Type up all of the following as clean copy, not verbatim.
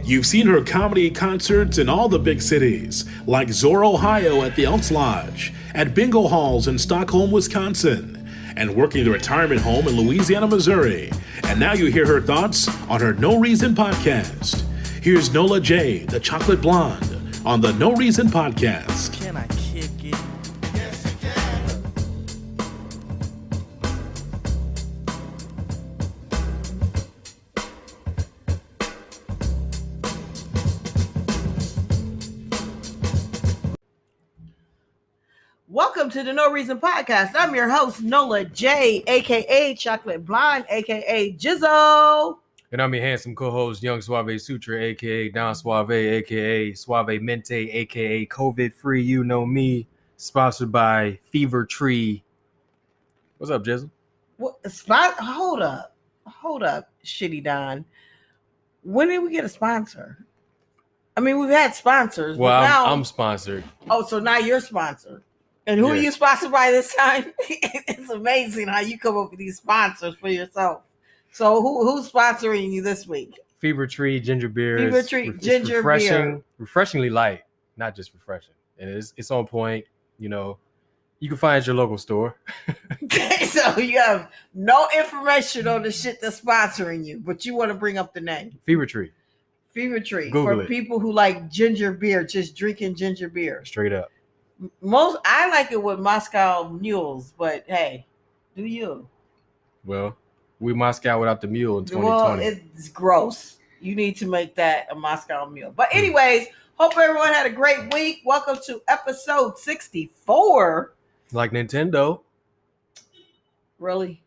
You've seen her comedy concerts in all the big cities, like Zor, Ohio at the Elks Lodge, at bingo halls in Stockholm, Wisconsin, and working the retirement home in Louisiana, Missouri. And now you hear her thoughts on her No Reason podcast. Here's Nola J, the chocolate blonde, on the No Reason podcast. Can I kick it? Yes, you can. Welcome to the No Reason podcast. I'm your host, Nola J, aka Chocolate Blonde, aka Jizzo. And I'm your handsome co-host, Young Suave Sutra, a.k.a. Don Suave, a.k.a. Suave Mente, a.k.a. COVID-free, you know me, sponsored by Fever Tree. What's up, Jizzle? What Hold up, Shitty Don. When did we get a sponsor? I mean, we've had sponsors. Well, but now, I'm sponsored. Oh, so now you're sponsored. And who are you sponsored by this time? It's amazing how you come up with these sponsors for yourself. So who's sponsoring you this week? Fever Tree Ginger Beer. Fever Tree Ginger Beer. Refreshingly light, not just refreshing. And it's on point. You know, you can find it at your local store. So you have no information on the shit that's sponsoring you, but you want to bring up the name. Fever Tree. Fever Tree. Google for it. People who like ginger beer, just drinking ginger beer. Straight up. I like it with Moscow mules, but hey, do you? Well, we Moscow without the mule in 2020. Well, it's gross. You need to make that a Moscow mule. But anyways, hope everyone had a great week. Welcome to episode 64. Like Nintendo. Really?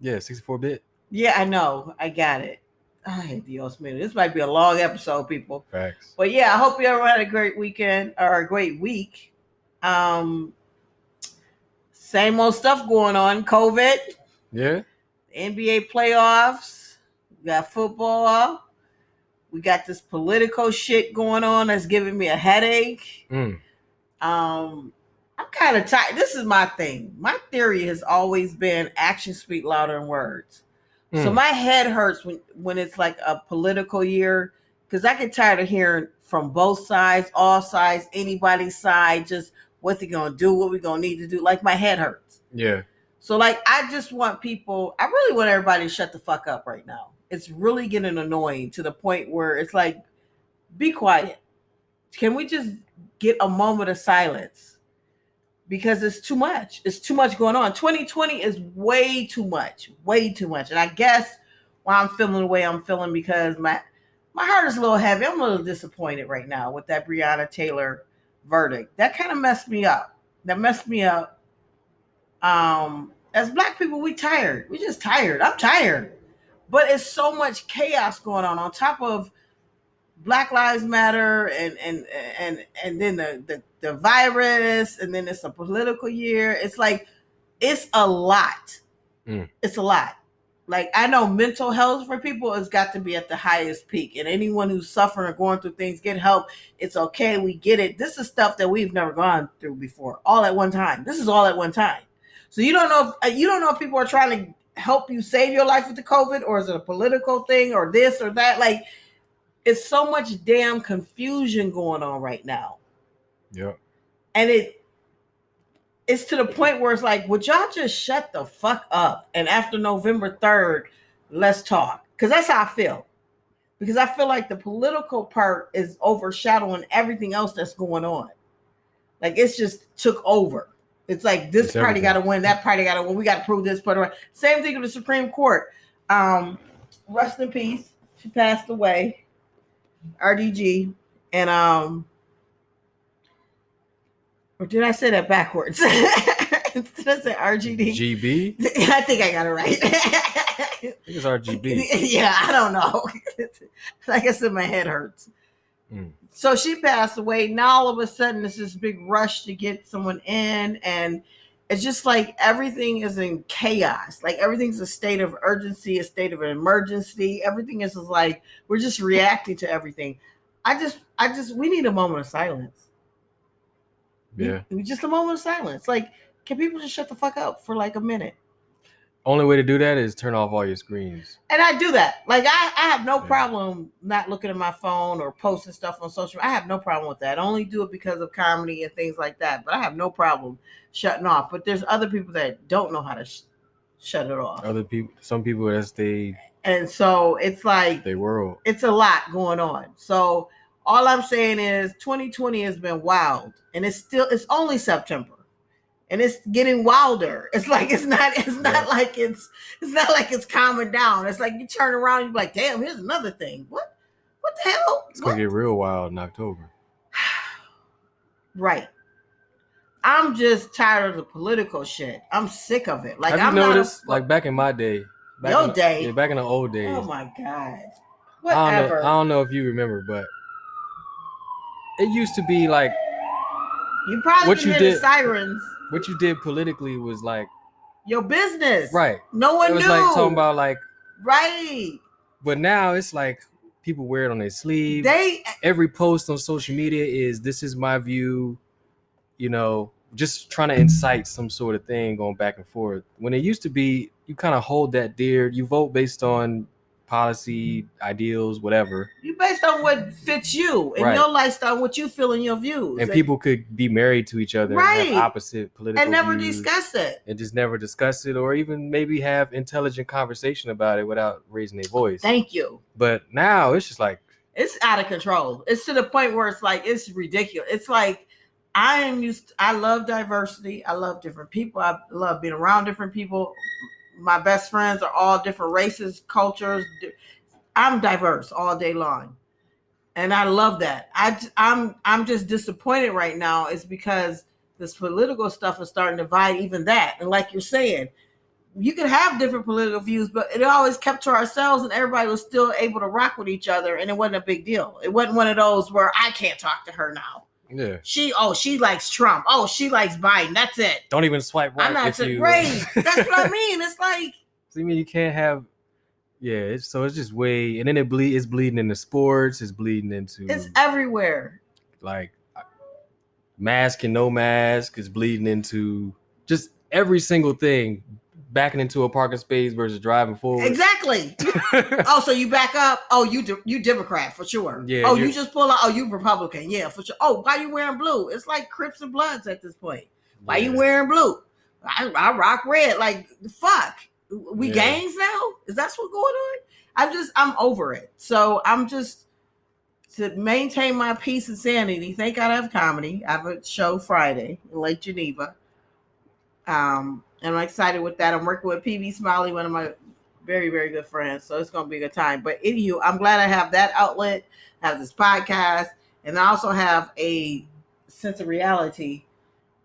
Yeah, 64-bit. Yeah, I know. I got it. Ay, Dios mío. This might be a long episode, people. Facts. But yeah, I hope you everyone had a great weekend or a great week. Same old stuff going on. COVID. Yeah. NBA playoffs. We got football. We got this political shit going on that's giving me a headache. I'm kind of tired. This is my thing. My theory has always been actions speak louder than words. So my head hurts when it's like a political year because I get tired of hearing from both sides, all sides, anybody's side, just what they're going to do, what we're going to need to do. Like my head hurts. Yeah. So like I just want people, I really want everybody to shut the fuck up right now. It's really getting annoying to the point where it's like, be quiet. Can we just get a moment of silence? Because it's too much. It's too much going on. 2020 is way too much. And I guess why I'm feeling the way I'm feeling because my heart is a little heavy. I'm a little disappointed right now with that Breonna Taylor verdict. That kind of messed me up. As Black people, we tired. We just tired. I'm tired. But it's so much chaos going on top of Black Lives Matter and then the virus, and then it's a political year. It's like, it's a lot. It's a lot. Like, I know mental health for people has got to be at the highest peak, and anyone who's suffering or going through things, get help. It's okay. We get it. This is stuff that we've never gone through before, all at one time. This is all at one time. So you don't know if people are trying to help you save your life with the COVID, or is it a political thing, or this or that? Like, it's so much damn confusion going on right now. Yeah. And it's to the point where it's like, would y'all just shut the fuck up? And after November 3rd, let's talk. Because that's how I feel. Because I feel like the political part is overshadowing everything else that's going on. Like, it's just took over. It's like this party got to win, that party got to win. We got to prove this part. Same thing with the Supreme Court. Rest in peace. She passed away. RDG. And or did I say that backwards? Did I say RGD? GB? I think I got it right. I think it's RGB. Yeah, I don't know. Like I said, my head hurts. So she passed away. Now all of a sudden, it's this big rush to get someone in, and it's just like everything is in chaos. Like everything's a state of urgency, a state of an emergency. Everything is just like we're just reacting to everything. We need a moment of silence. Yeah. Just a moment of silence. Like, can people just shut the fuck up for like a minute? Only way to do that is turn off all your screens. And I do that. Like I have no Yeah. problem not looking at my phone or posting stuff on social. I have no problem with that. I only do it because of comedy and things like that. But I have no problem shutting off. But there's other people that don't know how to shut it off. Other people, some people, that's And so it's like their world. it's a lot going on. So all I'm saying is 2020 has been wild, and it's only September. And it's getting wilder. It's like it's not like it's calming down. It's like you turn around, you're like, damn, here's another thing. What the hell? It's gonna get real wild in October. Right. I'm just tired of the political shit. I'm sick of it. Like, have you noticed, like back in my day, back in the old days. Oh my God. Whatever. I don't know if you remember, but it used to be like you probably what can you hear the did- sirens. what you did politically was like Your business. right. No one It was knew. like talking about like right. But now it's like people wear it on their sleeve. Every post on social media is this is my view, you know, just trying to incite some sort of thing going back and forth. When it used to be, you kind of hold that dear. You vote based on policy, ideals, whatever. You based on what fits you and Right. your lifestyle, what you feel in your views. And people could be married to each other Right. and have opposite political and never views discuss it. and just never discuss it, or even maybe have intelligent conversation about it without raising their voice. Thank you. But now it's just like It's out of control. It's to the point where it's like it's ridiculous. It's like I love diversity. I love different people. I love being around different people. My best friends are all different races, cultures. I'm diverse all day long, and I love that. I'm just disappointed right now. Is because this political stuff is starting to divide even that. And like you're saying, you could have different political views, but it always kept to ourselves, and everybody was still able to rock with each other, and it wasn't a big deal. It wasn't one of those where I can't talk to her now. yeah. She likes Trump. Oh, she likes Biden. That's it. Don't even swipe right. I'm not great. That's what I mean. It's like So you mean you can't have it's just way, and then it's bleeding into sports, it's bleeding into it's everywhere. like mask and no mask, it's bleeding into just every single thing, backing into a parking space versus driving forward. Exactly. Oh, so you back up? Oh, you Democrat for sure. Yeah, Oh, you just pull out? Oh, you Republican? Yeah, for sure. Oh, why you wearing blue? It's like Crips and Bloods at this point. Why you wearing blue? I rock red. Like fuck. We gangs now? Is that what's going on? I'm over it. So I'm just to maintain my peace and sanity. Thank God I have comedy. I have a show Friday in Lake Geneva. And I'm excited with that. I'm working with PB Smiley, one of my very, very good friends. So it's going to be a good time. But anywho, I'm glad I have that outlet, have this podcast, and I also have a sense of reality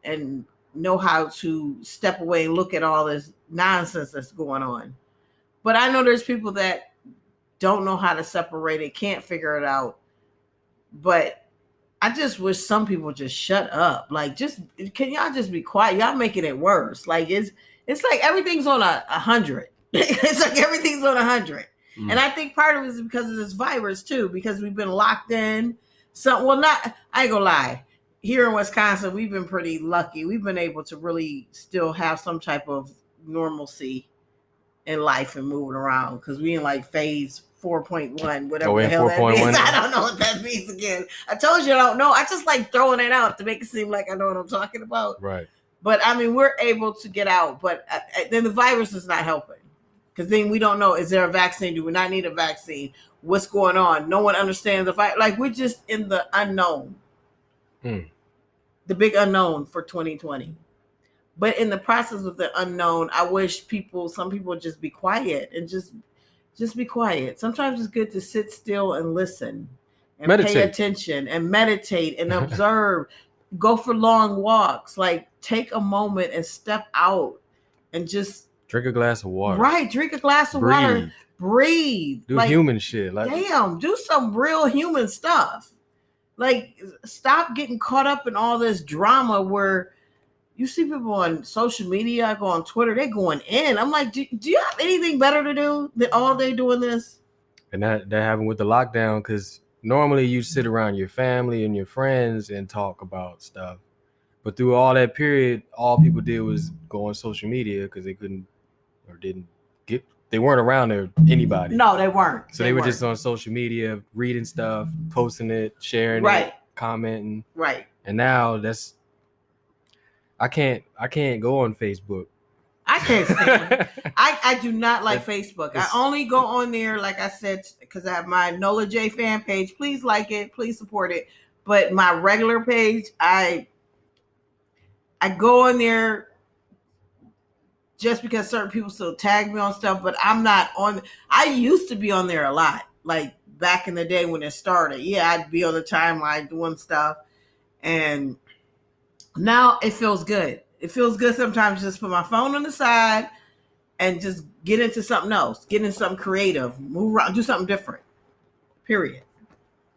and know how to step away and look at all this nonsense that's going on. But I know there's people that don't know how to separate it, can't figure it out. But I just wish some people just shut up. Like, just can y'all just be quiet? Y'all making it worse. Like it's like everything's on 100. It's like everything's on 100. And I think part of it is because of this virus too, because we've been locked in. I ain't gonna lie. Here in Wisconsin, we've been pretty lucky. We've been able to really still have some type of normalcy in life and moving around because we in like phase 4.1, whatever the hell that means. I don't know what that means again. I told you I don't know. I just like throwing it out to make it seem like I know what I'm talking about. Right. But I mean, we're able to get out, but then the virus is not helping because then we don't know, is there a vaccine? Do we not need a vaccine? What's going on? No one understands the virus. Like we're just in the unknown. The big unknown for 2020. But in the process of the unknown, I wish some people would just be quiet and just be quiet. Sometimes it's good to sit still and listen and pay attention and meditate and observe. Go for long walks. Like take a moment and step out and just drink a glass of water. Right, drink a glass of water. Breathe. Do human shit. Like damn, do some real human stuff. Like, stop getting caught up in all this drama where you see people on social media, I go on Twitter, they're going in. I'm like, do you have anything better to do than all day doing this? And that happened with the lockdown because normally you sit around your family and your friends and talk about stuff. But through all that period, all people did was go on social media because they couldn't or they weren't around anybody. No, they weren't. So they were just on social media, reading stuff, posting it, sharing it, commenting. Right. And now I can't go on Facebook. I can't stand it. I do not like Facebook. I only go on there, like I said, because I have my Nola J fan page. Please like it. Please support it. But my regular page, I go on there just because certain people still tag me on stuff, but I'm not on. I used to be on there a lot, like back in the day when it started. Yeah, I'd be on the timeline doing stuff, and now it feels good. It feels good sometimes just put my phone on the side and just get into something else, get into something creative, move around, do something different. Period.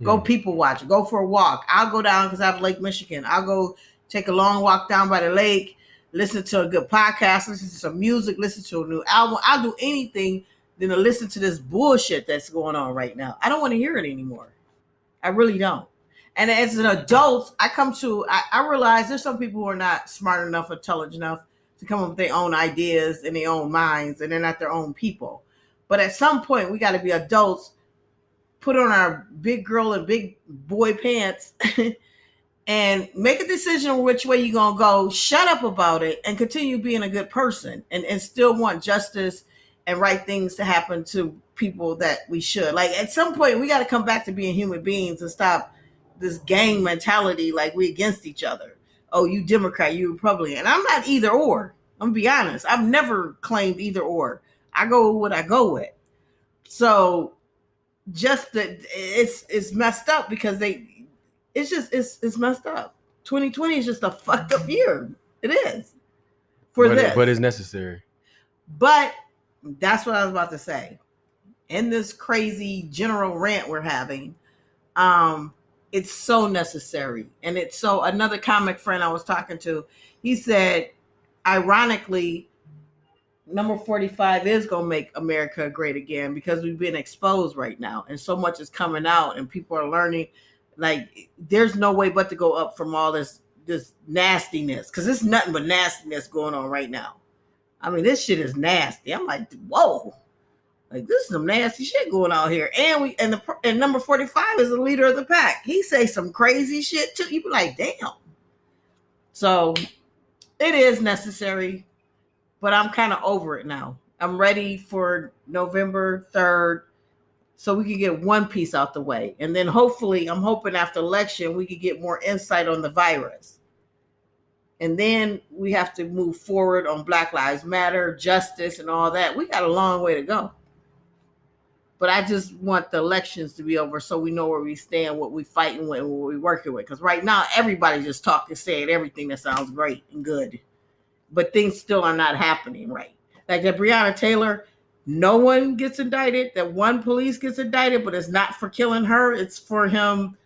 Go people watch, go for a walk. I'll go down because I have Lake Michigan. I'll go take a long walk down by the lake, listen to a good podcast, listen to some music, listen to a new album. I'll do anything than to listen to this bullshit that's going on right now. I don't want to hear it anymore. I really don't. And as an adult, I realize there's some people who are not smart enough, intelligent enough to come up with their own ideas in their own minds, and they're not their own people. But at some point, we got to be adults, put on our big girl and big boy pants and make a decision which way you're going to go, shut up about it, and continue being a good person and still want justice and right things to happen to people that we should. Like at some point, we got to come back to being human beings and stop this gang mentality like we against each other. Oh, you Democrat, you Republican. And I'm not either or. I'm going to be honest. I've never claimed either or. I go with what I go with. So just that it's messed up because it's messed up. 2020 is just a fucked up year. It is. But it's necessary. But that's what I was about to say. In this crazy general rant we're having, it's so necessary. And it's so, another comic friend I was talking to, he said, ironically, number 45 is going to make America great again because we've been exposed right now. And so much is coming out and people are learning. Like, there's no way but to go up from all this nastiness, because it's nothing but nastiness going on right now. I mean, this shit is nasty. I'm like, whoa. Like, this is some nasty shit going on here. And number 45 is the leader of the pack. He say some crazy shit too. You be like, damn. So it is necessary, but I'm kind of over it now. I'm ready for November 3rd so we can get one piece out the way. And then hopefully, I'm hoping after election, we could get more insight on the virus. And then we have to move forward on Black Lives Matter, justice, and all that. We got a long way to go. But I just want the elections to be over so we know where we stand, what we fighting with, and what we working with. Because right now, everybody's just talking, saying everything that sounds great and good. But things still are not happening right. Like that Breonna Taylor, no one gets indicted. That one police gets indicted, but it's not for killing her. It's for him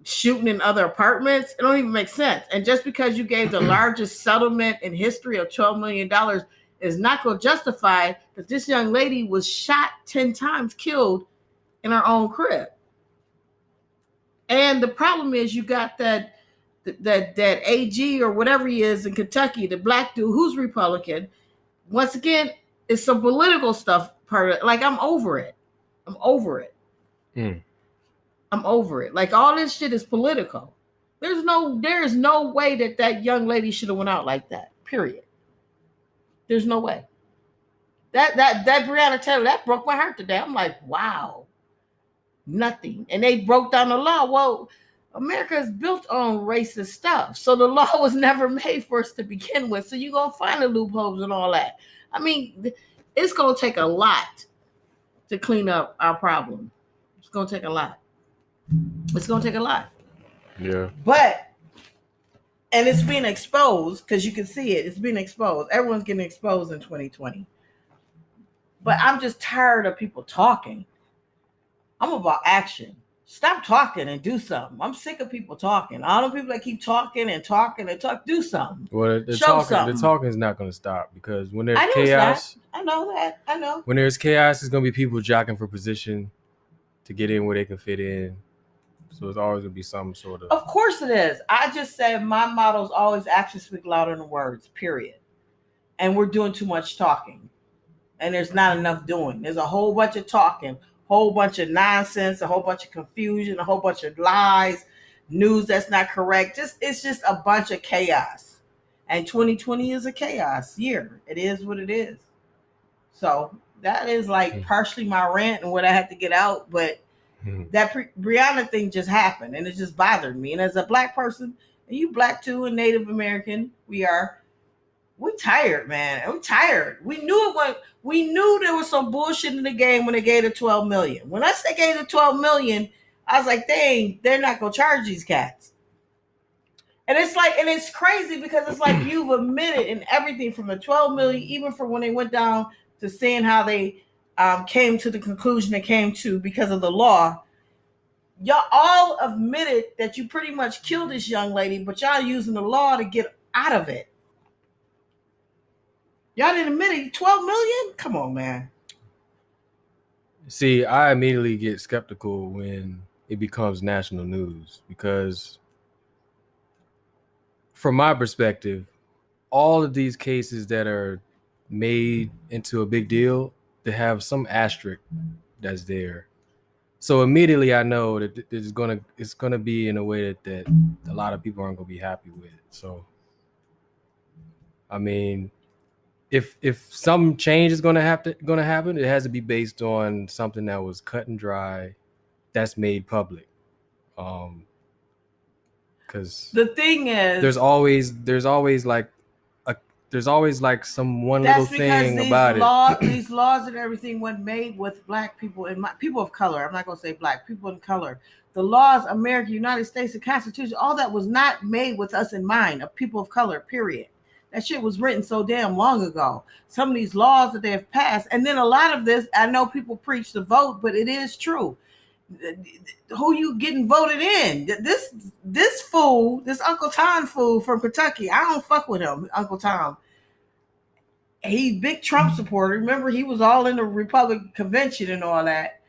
shooting in other apartments. It don't even make sense. And just because you gave the largest settlement in history of $12 million is not going to justify that this young lady was shot 10 times, killed in her own crib. And the problem is you got that AG or whatever he is in Kentucky, the black dude who's Republican. Once again, it's some political stuff part of it. Like, I'm over it. I'm over it. I'm over it. Like, all this shit is political. There is no way that young lady should have went out like that. Period. There's no way. That Breonna Taylor, that broke my heart today. I'm like, wow. Nothing. And they broke down the law. Well, America is built on racist stuff. So the law was never made for us to begin with. So you're going to find the loopholes and all that. I mean, it's going to take a lot to clean up our problem. It's going to take a lot. It's going to take a lot. Yeah. And it's being exposed because you can see it. It's being exposed. Everyone's getting exposed in 2020. But I'm just tired of people talking. I'm about action. Stop talking and do something. I'm sick of people talking. All the people that keep talking and talking and talk, do something. Well, the talking is not going to stop because when there's chaos. I know that. I know. When there's chaos, there's going to be people jockeying for position to get in where they can fit in. So it's always going to be some sort of. Of course it is. I just said my motto is always actions speak louder than words, period. And we're doing too much talking. and there's not enough doing. There's a whole bunch of talking, whole bunch of nonsense, a whole bunch of confusion, a whole bunch of lies, news that's not correct. It's just a bunch of chaos. And 2020 is a chaos year. It is what it is. So that is like partially my rant and what I had to get out. But that Brianna thing just happened, and it just bothered me. And as a black person, and you black too, and Native American, we tired, man. I'm tired. We knew there was some bullshit in the game when they gave it 12 million. When I say gave it 12 million, I was like, dang, they're not gonna charge these cats. And it's like, and it's crazy because it's like you've admitted in everything from the 12 million, even for when they went down to seeing how they came to the conclusion they came to because of the law. Y'all all admitted that you pretty much killed this young lady, but y'all using the law to get out of it. Y'all didn't admit it. 12 million? Come on, man. See, I immediately get skeptical when it becomes national news because from my perspective, all of these cases that are made into a big deal, they have some asterisk that's there. So immediately I know that it's gonna be in a way that a lot of people aren't gonna be happy with. So I mean, if some change is gonna happen, it has to be based on something that was cut and dry, that's made public. Because the thing is, there's always like some one little thing about it. These laws and everything were made with black people and people of color. I'm not gonna say black people in color. The laws, America, United States, the Constitution, all that was not made with us in mind, of people of color. Period. That shit was written so damn long ago. Some of these laws that they have passed, and then a lot of this, I know people preach the vote, but it is true. Who you getting voted in? This fool, this Uncle Tom fool from Kentucky. I don't fuck with him, Uncle Tom. He's big Trump supporter. Remember, he was all in the Republican convention and all that.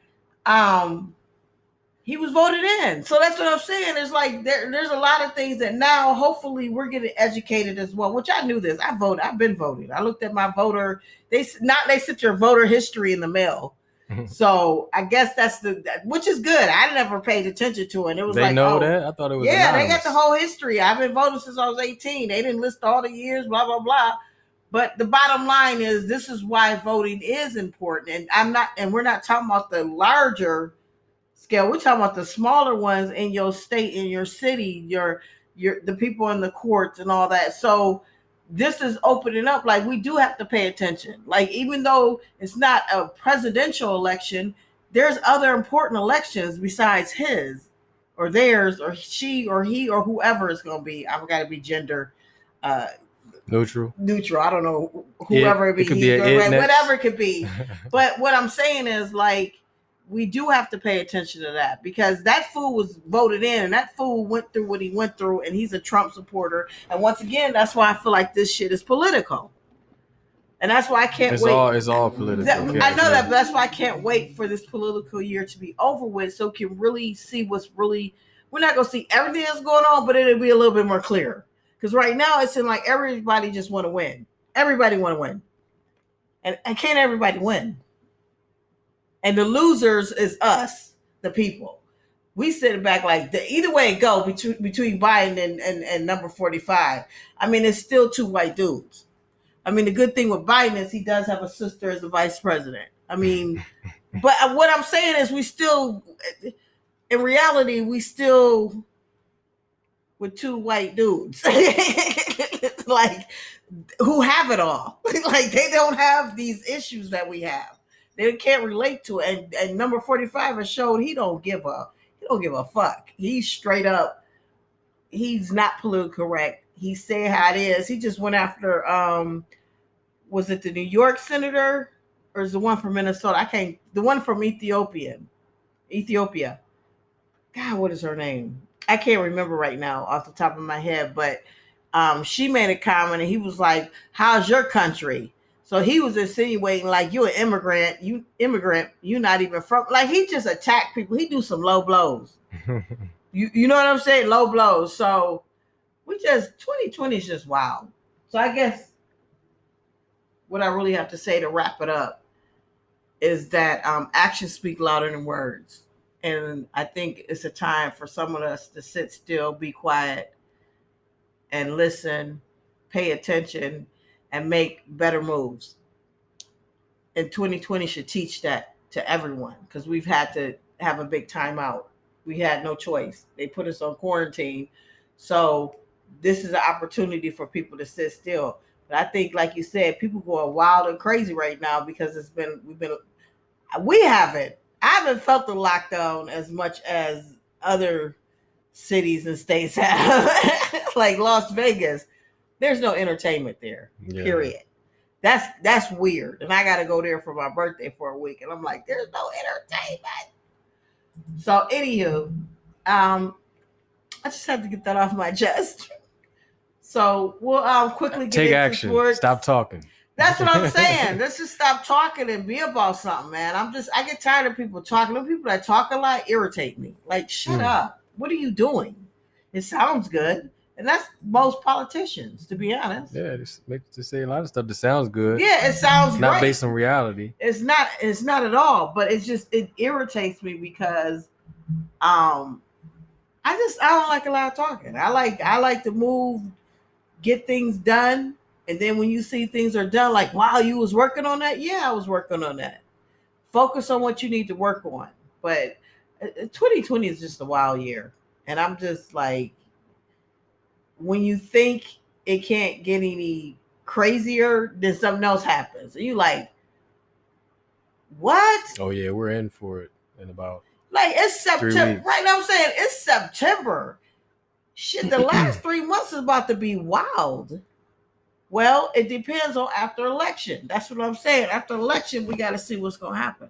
He was voted in. So that's what I'm saying. It's like there's a lot of things that now hopefully we're getting educated as well, which I knew this. I've been voted. I looked at my voter. They sent your voter history in the mail. So I guess that's which is good. I never paid attention to it. It was they like, know that? I thought it was anonymous. They got the whole history. I've been voting since I was 18. They didn't list all the years, blah, blah, blah. But the bottom line is this is why voting is important. And we're not talking about the larger scale. We're talking about the smaller ones in your state, in your city, the people in the courts and all that. So this is opening up. Like, we do have to pay attention. Like, even though it's not a presidential election, there's other important elections besides his or theirs or she or he or whoever it's going to be. I've got to be gender neutral. I don't know, whoever it be, whatever it could be. But what I'm saying is, like, we do have to pay attention to that because that fool was voted in and that fool went through what he went through, and he's a Trump supporter. And once again, that's why I feel like this shit is political. And that's why I can't wait. It's all political. I know that, but that's why I can't wait for this political year to be over with so we can really see what's really, we're not going to see everything that's going on, but it'll be a little bit more clear. Because right now it seems like everybody just want to win. Everybody want to win. And can't everybody win? And the losers is us, the people. We sit back like, either way it go between Biden and number 45. I mean, it's still two white dudes. I mean, the good thing with Biden is he does have a sister as a vice president. I mean, but what I'm saying is we still, in reality, with two white dudes. Like, who have it all. Like, they don't have these issues that we have. They can't relate to it. And number 45 has showed he don't give a fuck. He's straight up. He's not politically correct. He said how it is. He just went after was it the New York senator or is the one from Minnesota? The one from Ethiopia. God, what is her name? I can't remember right now off the top of my head, but she made a comment and he was like, how's your country? So he was insinuating like, you're an immigrant, you're not even from, like, he just attacked people. He do some low blows. You know what I'm saying? Low blows. So 2020 is just wild. So I guess what I really have to say to wrap it up is that actions speak louder than words. And I think it's a time for some of us to sit still, be quiet, and listen, pay attention, and make better moves. And 2020 should teach that to everyone because we've had to have a big timeout. We had no choice. They put us on quarantine. So this is an opportunity for people to sit still. But I think, like you said, people going wild and crazy right now because I haven't felt the lockdown as much as other cities and states have. Like Las Vegas, there's no entertainment there. Yeah. Period. That's weird. And I got to go there for my birthday for a week. And I'm like, there's no entertainment. So, anywho, I just had to get that off my chest. So, we'll quickly get Take into action. sports. Stop talking. That's what I'm saying. Let's just stop talking and be about something, man. I get tired of people talking. The people that talk a lot irritate me. Like, shut up. What are you doing? It sounds good. And that's most politicians, to be honest. Yeah, just say a lot of stuff that sounds good. Yeah, it sounds not great. Based on reality. It's not at all, but it irritates me because I don't like a lot of talking. I like to move, get things done, and then when you see things are done, like, wow, you was working on that? Yeah, I was working on that. Focus on what you need to work on. But 2020 is just a wild year. And I'm just like, when you think it can't get any crazier, then something else happens. And you like, what? Oh yeah, we're in for it in about like it's September. Right now I'm saying it's September. Shit, the last 3 months is about to be wild. Well, it depends on after election. That's what I'm saying. After election, we got to see what's going to happen.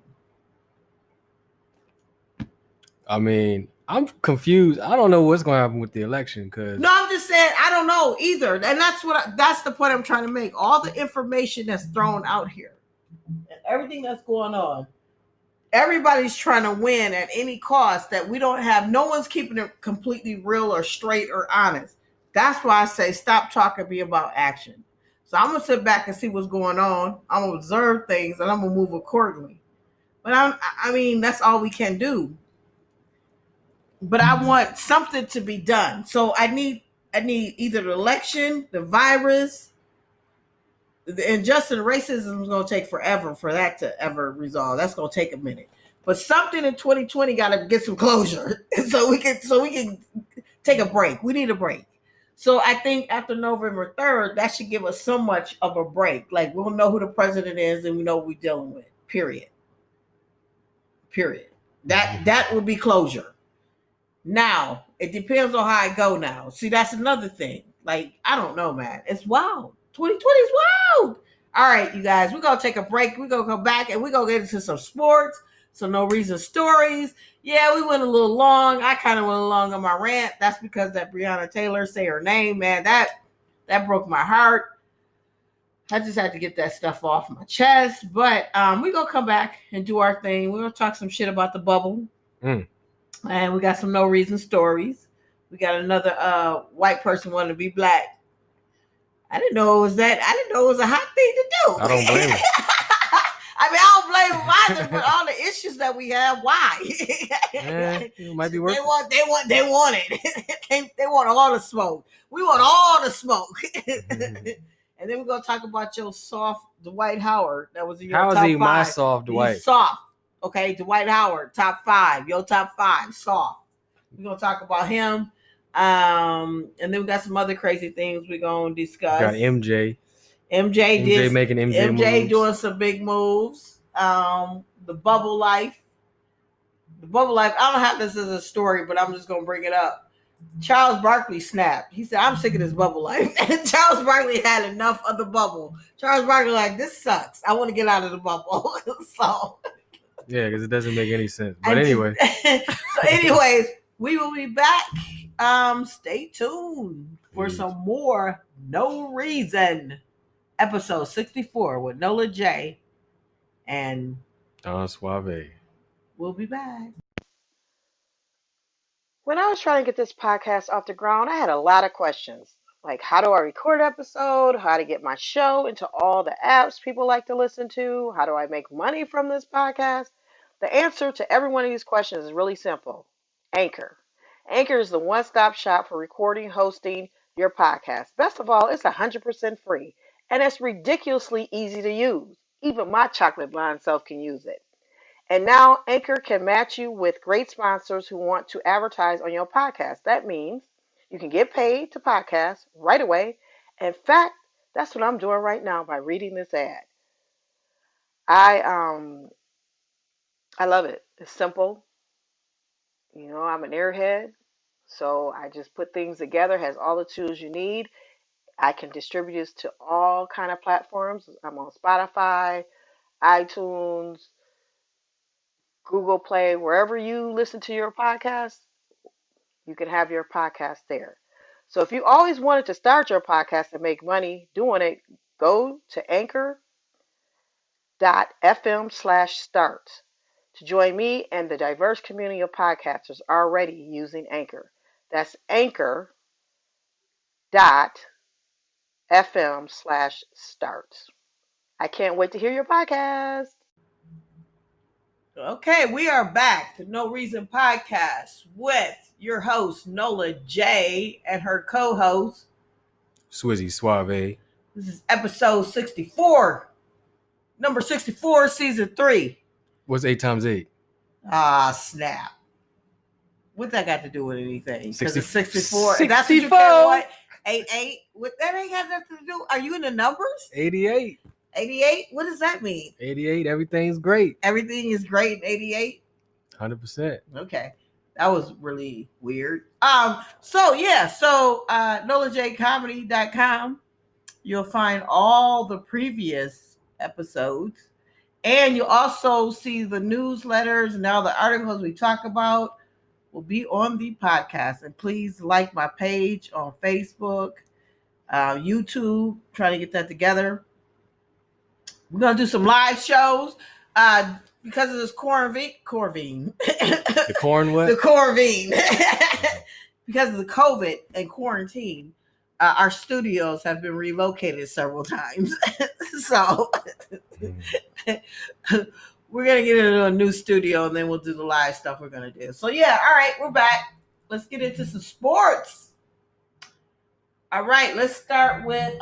I mean, I'm confused. I don't know what's going to happen with the election because. No, I'm just saying I don't know either, and that's the point I'm trying to make. All the information that's thrown out here, and everything that's going on, everybody's trying to win at any cost. That we don't have. No one's keeping it completely real or straight or honest. That's why I say stop talking, be about action. So I'm gonna sit back and see what's going on. I'm gonna observe things and I'm gonna move accordingly. But I mean, that's all we can do. But I want something to be done. So I need either the election, the virus, the injustice and racism is going to take forever for that to ever resolve. That's going to take a minute. But something in 2020 got to get some closure so we can take a break. We need a break. So I think after November 3rd, that should give us so much of a break. Like we'll know who the president is and we know what we're dealing with. Period. That would be closure. Now, it depends on how I go now. See, that's another thing. Like, I don't know, man. It's wild. 2020 is wild. All right, you guys, we're going to take a break. We're going to come back and we're going to get into some sports, some no reason stories. Yeah, we went a little long. I kind of went along on my rant. That's because that Breonna Taylor, say her name, man, that broke my heart. I just had to get that stuff off my chest. But we're going to come back and do our thing. We're going to talk some shit about the bubble. And we got some no reason stories. We got another white person wanting to be black. I didn't know it was that. I didn't know it was a hot thing to do. I don't blame him. I mean, I don't blame him either, but all the issues that we have, why? It might be worth it. They want it. They want all the smoke. We want all the smoke. And then we're gonna talk about your soft Dwight Howard. That was in your top 5. How is he my soft Dwight? He's soft. Okay, Dwight Howard, top 5. Your top 5, soft. We're going to talk about him. And then we got some other crazy things we're going to discuss. We got MJ. MJ making MJ moves. Doing some big moves. The bubble life. I don't have this as a story, but I'm just going to bring it up. Charles Barkley snapped. He said, I'm sick of this bubble life. And Charles Barkley had enough of the bubble. Charles Barkley like, this sucks. I want to get out of the bubble. So... Yeah, because it doesn't make any sense. But anyway. anyways, we will be back. Stay tuned for some more No Reason. Episode 64 with Nola J and Suave. We'll be back. When I was trying to get this podcast off the ground, I had a lot of questions. like how do I record an episode, how to get my show into all the apps people like to listen to, how do I make money from this podcast? The answer to every one of these questions is really simple. Anchor. Anchor is the one-stop shop for recording, hosting your podcast. Best of all, it's 100% free, and it's ridiculously easy to use. Even my chocolate blonde self can use it. And now Anchor can match you with great sponsors who want to advertise on your podcast. That means you can get paid to podcast right away. In fact, that's what I'm doing right now by reading this ad. I love it. It's simple. You know, I'm an airhead, so I just put things together, has all the tools you need. I can distribute this to all kind of platforms. I'm on Spotify, iTunes, Google Play, wherever you listen to your podcast, you can have your podcast there. So if you always wanted to start your podcast and make money doing it, go to anchor.fm/start to join me and the diverse community of podcasters already using Anchor. That's anchor.fm/start. I can't wait to hear your podcast. Okay, we are back to No Reason Podcast with your host, Nola J, and her co-host, Swizzy Suave. This is episode 64. Number 64, season 3. What's 8 times 8? Ah, snap. What that got to do with anything? Because it's 64. 64. That's what you care, what? 88? What, that ain't got nothing to do. Are you in the numbers? 88. 88? What does that mean? 88. Everything's great. Everything is great in 88? 100%. Okay. That was really weird. NolaJComedy.com. You'll find all the previous episodes. And you'll also see the newsletters and all the articles we talk about will be on the podcast. And please like my page on Facebook, YouTube, trying to get that together. We're going to do some live shows because of this Corvine. The corn what? The Corvine. Because of the COVID and quarantine, our studios have been relocated several times. So we're going to get into a new studio and then we'll do the live stuff we're going to do. So yeah, all right, we're back. Let's get into some sports. All right, let's start with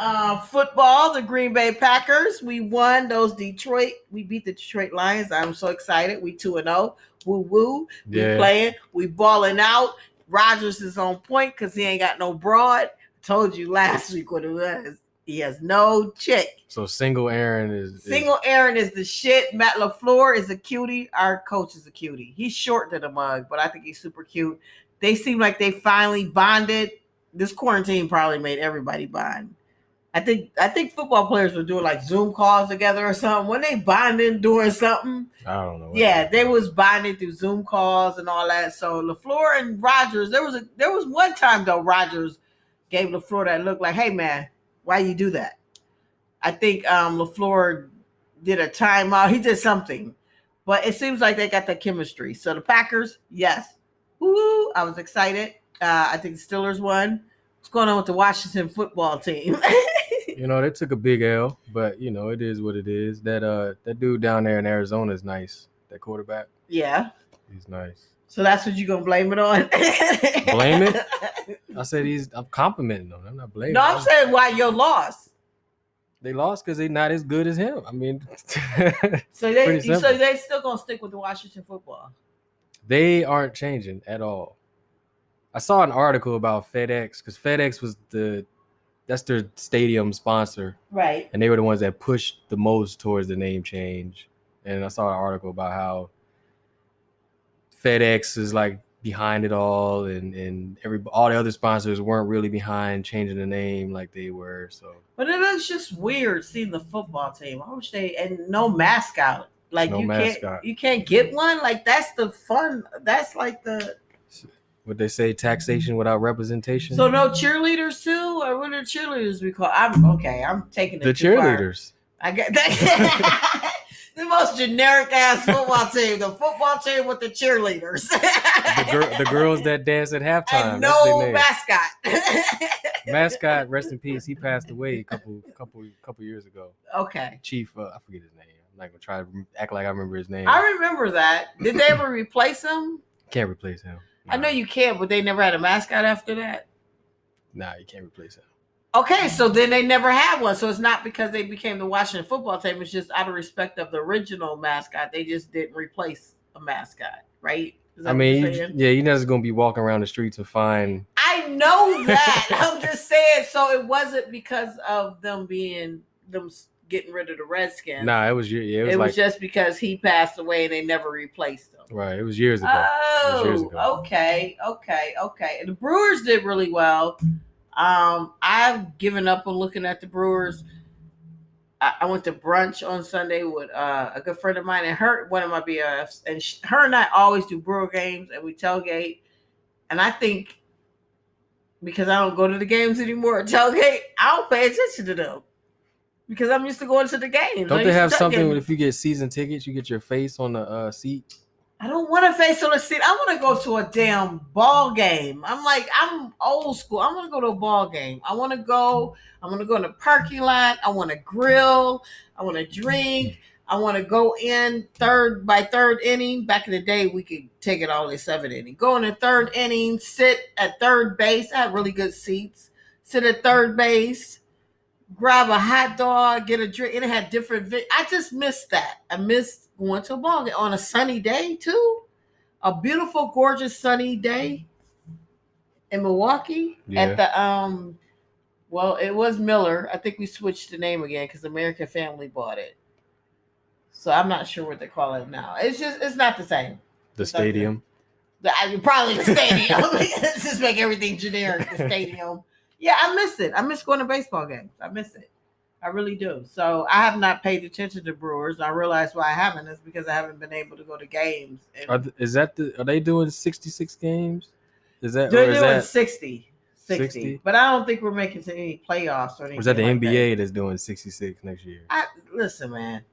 football. The Green Bay Packers. We won those Detroit. We beat the Detroit Lions. I'm so excited. We 2-0. Woo woo. Yeah. We playing. We balling out. Rodgers is on point because he ain't got no broad. Told you last week what it was. He has no chick. So single Aaron is Aaron is the shit. Matt LaFleur is a cutie. Our coach is a cutie. He's short to the mug, but I think he's super cute. They seem like they finally bonded. This quarantine probably made everybody bond. I think football players were doing like Zoom calls together or something. When they bonding doing something, I don't know. Yeah, they was bonding through Zoom calls and all that. So LaFleur and Rodgers, there was one time though Rodgers gave LaFleur that look like, hey man, why you do that? I think LaFleur did a timeout. He did something, but it seems like they got that chemistry. So the Packers, yes, woo! I was excited. I think the Steelers won. What's going on with the Washington football team? You know, they took a big L, but you know, it is what it is. That dude down there in Arizona is nice. That quarterback. Yeah. He's nice. So that's what you're gonna blame it on? Blame it? I said I'm complimenting them. I'm not blaming No, them. I'm saying why your loss. They lost because they're not as good as him. I mean, So they still gonna stick with the Washington football. They aren't changing at all. I saw an article about FedEx because FedEx was that's their stadium sponsor, Right. and they were the ones that pushed the most towards the name change. And I saw an article about how FedEx is like behind it all, and all the other sponsors weren't really behind changing the name like they were. So, But it looks just weird seeing the football team. I wish and no mascot. Like No mascot. You can't get one. Like that's the fun. That's like the. what they say, taxation without representation. So no cheerleaders too, or what are cheerleaders we call? I'm taking it the too far. cheerleaders. I get that. The most generic ass football team. The football team with the cheerleaders. The girls that dance at halftime. And That's their no name. mascot. Mascot, rest in peace. He passed away a couple years ago. Okay. Chief, I forget his name. I'm not gonna try to act like I remember his name. I remember that. Did they ever replace him? Can't replace him. I know you can't, but they never had a mascot after that. Nah, you can't replace him. Okay, so then they never had one. So it's not because they became the Washington football team. It's just out of respect of the original mascot. They just didn't replace a mascot, right? Is that I what mean, you're saying? you're not just gonna be walking around the streets and find. I know that. I'm just saying. So it wasn't because of them getting rid of the Redskins. Nah, it was It was just because he passed away and they never replaced him. Right. It was years ago. Oh, okay. And the Brewers did really well. I've given up on looking at the Brewers. I went to brunch on Sunday with a good friend of mine and one of my BFs, and her and I always do Brewer games and we tailgate. And I think because I don't go to the games anymore at tailgate, I don't pay attention to them because I'm used to going to the games. Don't they have something if you get season tickets, you get your face on the seat? I don't want to face on the seat. I want to go to a damn ball game. I'm old school. I want to go to a ball game. I want to go in the parking lot. I want to grill. I want to drink. I want to go in third inning. Back in the day, we could take it all in 7th inning. Go in the 3rd inning, sit at third base. I had really good seats. Sit at third base, grab a hot dog, get a drink. And it had different. I just missed that. I missed going to a ball game on a sunny day too. A beautiful, gorgeous sunny day in Milwaukee at the well, it was Miller. I think we switched the name again because American Family bought it. So I'm not sure what they call it now. It's not the same. The stadium. Probably the stadium. Let's just make everything generic. The stadium. Yeah, I miss it. I miss going to baseball games. I miss it. I really do. So I have not paid attention to Brewers. I realize why I haven't. It's because I haven't been able to go to games. Are they doing 66 games? They're doing 60. 60. But I don't think we're making to any playoffs or anything. Or is that the like NBA that's doing 66 next year? Listen, man.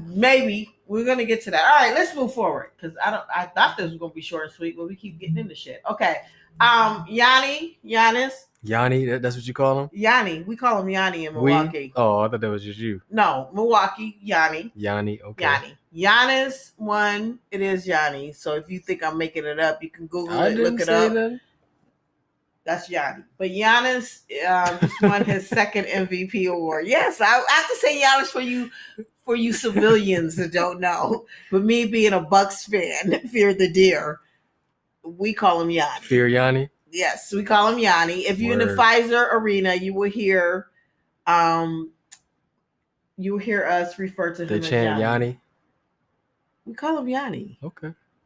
Maybe we're gonna get to that. All right, let's move forward because I thought this was gonna be short and sweet, but we keep getting into shit. Okay. Giannis. Yanni, that's what you call him? Yanni. We call him Yanni in Milwaukee. Oh, I thought that was just you. No, Milwaukee, Yanni. Yanni, okay. Yanni. Giannis won. It is Yanni. So if you think I'm making it up, you can Google it, look it up. That. That's Yanni. But Giannis just won his 2nd MVP award. Yes, I have to say Giannis for you civilians that don't know. But me being a Bucks fan, fear the deer, we call him Yanni. Fear Yanni? Yes, we call him Yanni. If you're in the Pfizer arena, you will hear us refer to him they as chant Yanni. We call him Yanni.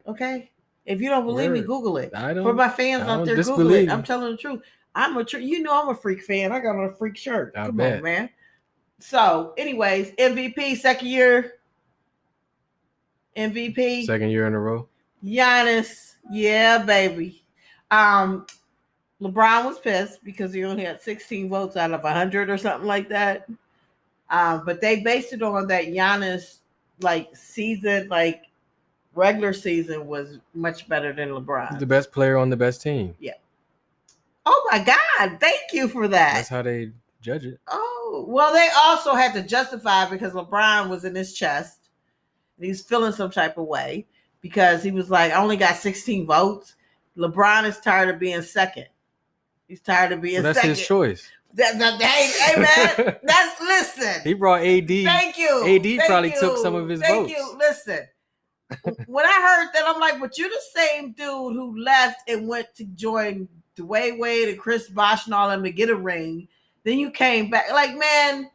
Okay. If you don't believe me, Google it. For my fans out there, Google it. I'm telling the truth. I'm a freak fan. I got on a freak shirt. Come on, man. So, anyways, MVP, 2nd year. MVP. 2nd year in a row. Giannis. Yeah, baby. LeBron was pissed because he only had 16 votes out of 100 or something like that. But they based it on that Giannis season, regular season was much better than LeBron. The best player on the best team. Yeah. Oh my God. Thank you for that. That's how they judge it. Oh, well, they also had to justify it because LeBron was in his chest and he's feeling some type of way because he was like, I only got 16 votes. LeBron is tired of being second. He's tired of being that's second. That's his choice. Hey, man. Listen. He brought AD. Thank you. AD probably took some of his votes. Thank you. Listen. When I heard that, I'm like, but you're the same dude who left and went to join Dwayne Wade and Chris Bosh and all them to get a ring. Then you came back. Like, man,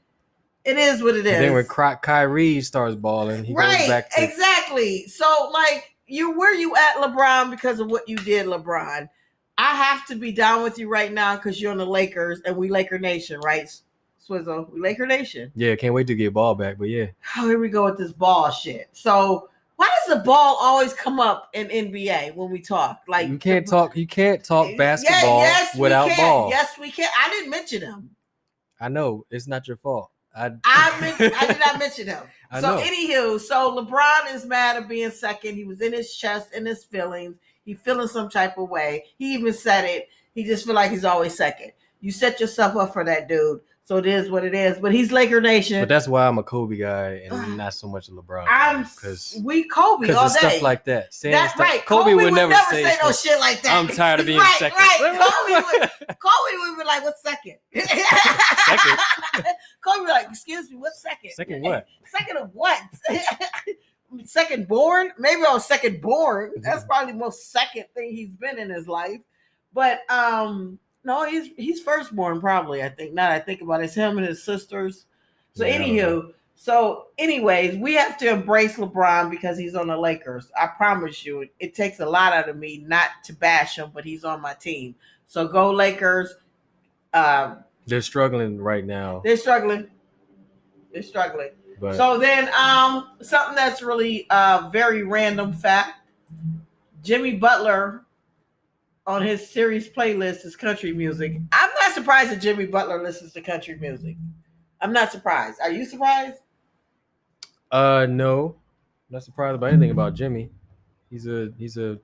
it is what it is. And then when Kyrie starts balling, he goes back to... Exactly. So, where you at, LeBron, because of what you did, LeBron. I have to be down with you right now because you're on the Lakers and we Laker Nation, right? Swizzle, we Laker Nation. Yeah, can't wait to get ball back, but yeah. Oh, here we go with this ball shit. So why does the ball always come up in NBA when we talk? You can't talk basketball without ball. Yes, we can. I didn't mention them. I know. It's not your fault. I did not mention him. I So know. anywho, so LeBron is mad at being second. He was in his chest, in his feelings. He feeling some type of way. He even said it. He just feel like he's always second. You set yourself up for that, dude. So it is what it is. But he's Laker Nation. But that's why I'm a Kobe guy and not so much a LeBron. We Kobe all of day. stuff like that. That's stuff, right. Kobe would never say no shit like that. I'm tired of being right, second. Right. Kobe would be like, "What's second?" Second? Kobe would be like, "Excuse me, what's second?" Second what? Second of what? Second born? Maybe I was second born. That's probably the most second thing he's been in his life. But no, he's firstborn probably. I think. Now that I think about it, it's him and his sisters. So anyways, we have to embrace LeBron because he's on the Lakers. I promise you, it takes a lot out of me not to bash him, but he's on my team. So go Lakers. They're struggling right now. They're struggling. But So then something that's really very random fact. Jimmy Butler on his series playlist is country music. I'm not surprised that Jimmy Butler listens to country music. I'm not surprised. Are you surprised? no, not surprised about anything about Jimmy. He's a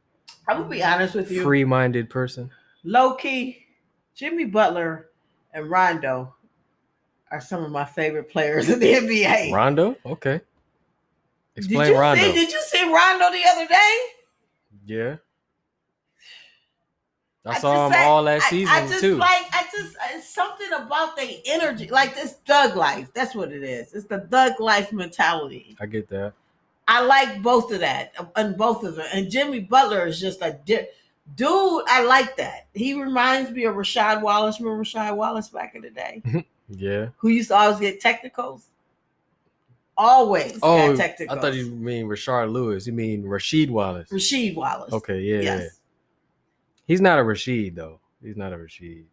I will be honest with you. free-minded person. Low key, Jimmy Butler and Rondo are some of my favorite players in the NBA. Rondo? Okay. Explain Rondo. Did you see Rondo the other day? Yeah. I saw him all last season too. It's something about the energy, like this thug life. That's what it is. It's the thug life mentality. I get that. I like both of that, and both of them. And Jimmy Butler is just a dude. I like that. He reminds me of Rashad Wallace. Remember Rashad Wallace back in the day? Yeah. Who used to always get technicals? Always got technicals. I thought you mean Rashard Lewis. You mean Rasheed Wallace. Rasheed Wallace. Okay, yeah. Yes. Yeah. He's not a Rasheed though. He's not a Rasheed.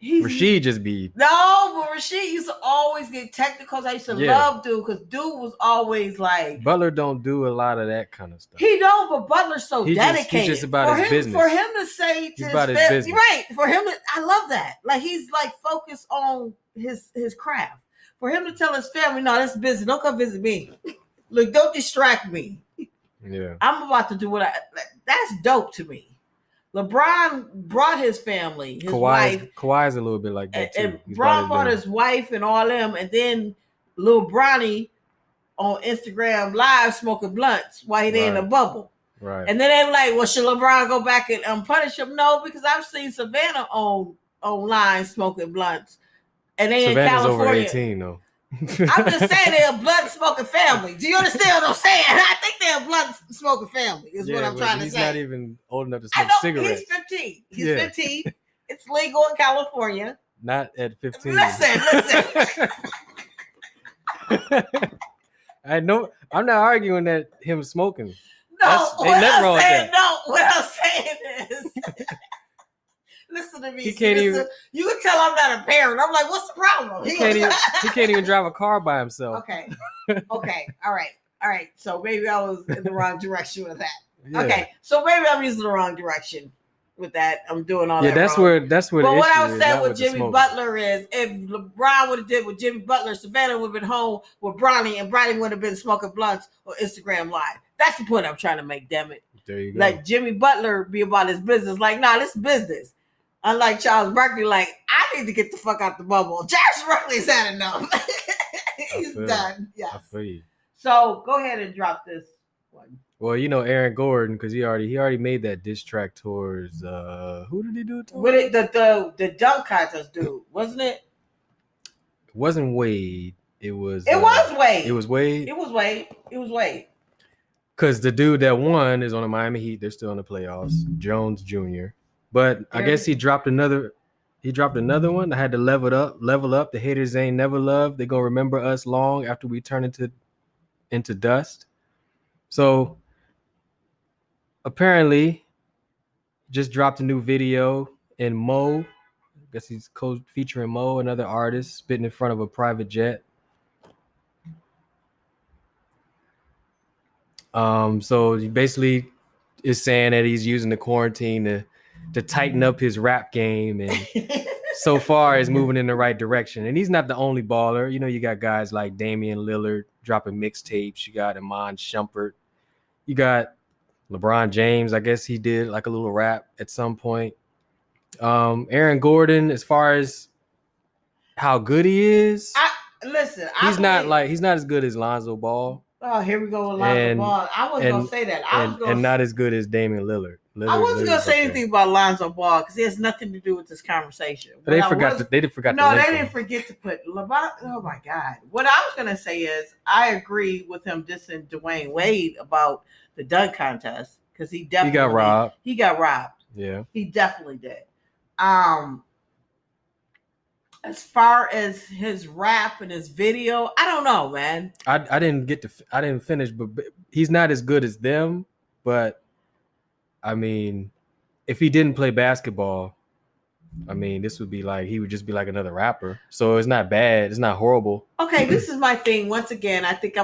Rasheed just be no, but Rasheed used to always get technicals. I used to love dude because dude was always like Butler don't do a lot of that kind of stuff. He don't, but Butler's so dedicated. He's just about his business. For him to say to he's his about his family, business. right? For him, I love that. Like he's like focused on his craft. For him to tell his family, "No, this is business. Don't come visit me. Look, don't distract me. Yeah, I'm about to do what That's dope to me." LeBron brought his family, his wife. Kawhi's a little bit like that too. And Bron brought his wife and all them, and then Lil Bronny on Instagram Live smoking blunts while he in the bubble. Right. And then they were like, "Well, should LeBron go back and punish him?" No, because I've seen Savannah online smoking blunts, and they Savannah's in California. over 18 though. I'm just saying they're a blunt smoking family. Do you understand what I'm saying? I think they're a blunt smoking family. Is what I'm trying to say. He's not even old enough to smoke cigarettes. He's 15. He's 15. It's legal in California. Not at 15. Listen. I know. I'm not arguing that him smoking. No, ain't nothing wrong with that. No, what I'm saying is, listen to me. He can't even. You can tell I'm not a parent. I'm like, what's the problem? He can't even drive a car by himself. Okay. All right. So maybe I was in the wrong direction with that. Yeah. Okay. So maybe I'm using the wrong direction with that. I'm doing all that. Yeah, that's wrong. That's where. But the what I issue was is, saying not with Jimmy Butler is, if LeBron would have did with Jimmy Butler, Savannah would have been home with Bronny, and Bronny would have been smoking blunts on Instagram Live. That's the point I'm trying to make. Damn it. There you go. Like Jimmy Butler be about his business. Like, nah, this is business. Unlike Charles Barkley, like, I need to get the fuck out the bubble. Charles Barkley's had enough. He's done. Yeah. I feel you. So go ahead and drop this one. Well, you know Aaron Gordon, because he already made that diss track towards who did he do it to? With it, the dunk contest dude, wasn't it? It wasn't Wade. It was. It was Wade. It was Wade. It was Wade. It was Wade. Because the dude that won is on the Miami Heat. They're still in the playoffs. Jones Jr. But I guess he dropped another. He dropped another one. I had to level up. The haters ain't never loved. They're gonna remember us long after we turn into dust. So apparently, just dropped a new video in Mo. I guess he's featuring Mo, another artist, spitting in front of a private jet. So he basically is saying that he's using the quarantine to tighten up his rap game and so far is moving in the right direction. And he's not the only baller. You know, you got guys like Damian Lillard dropping mixtapes. You got Iman Shumpert. You got LeBron James. I guess he did like a little rap at some point. Aaron Gordon, as far as how good he is, he's not as good as Lonzo Ball. Oh, here we go with Lonzo Ball. I wasn't gonna say that. And not as good as Damian Lillard. I wasn't gonna say anything about Lonzo Ball because it has nothing to do with this conversation. They forgot. They didn't forget to put LeBron. Oh my God! What I was gonna say is I agree with him dissing Dwayne Wade about the dunk contest because he got robbed. He got robbed. Yeah, he definitely did. As far as his rap and his video, I don't know, man. I didn't finish, but he's not as good as them. But I mean, if he didn't play basketball, I mean, this would be like he would just be like another rapper. So it's not bad. It's not horrible. Okay, this is my thing. Once again, I think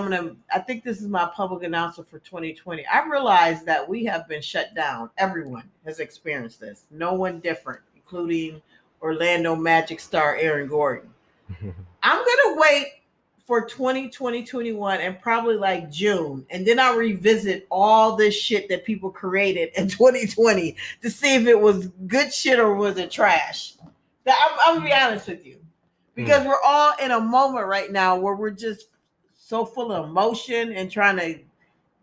this is my public announcement for 2020. I realize that we have been shut down. Everyone has experienced this. No one different, including Orlando Magic star Aaron Gordon. I'm gonna wait for 2021 and probably like June, and then I'll revisit all this shit that people created in 2020 to see if it was good shit or was it trash. I'm gonna be honest with you, because we're all in a moment right now where we're just so full of emotion and trying to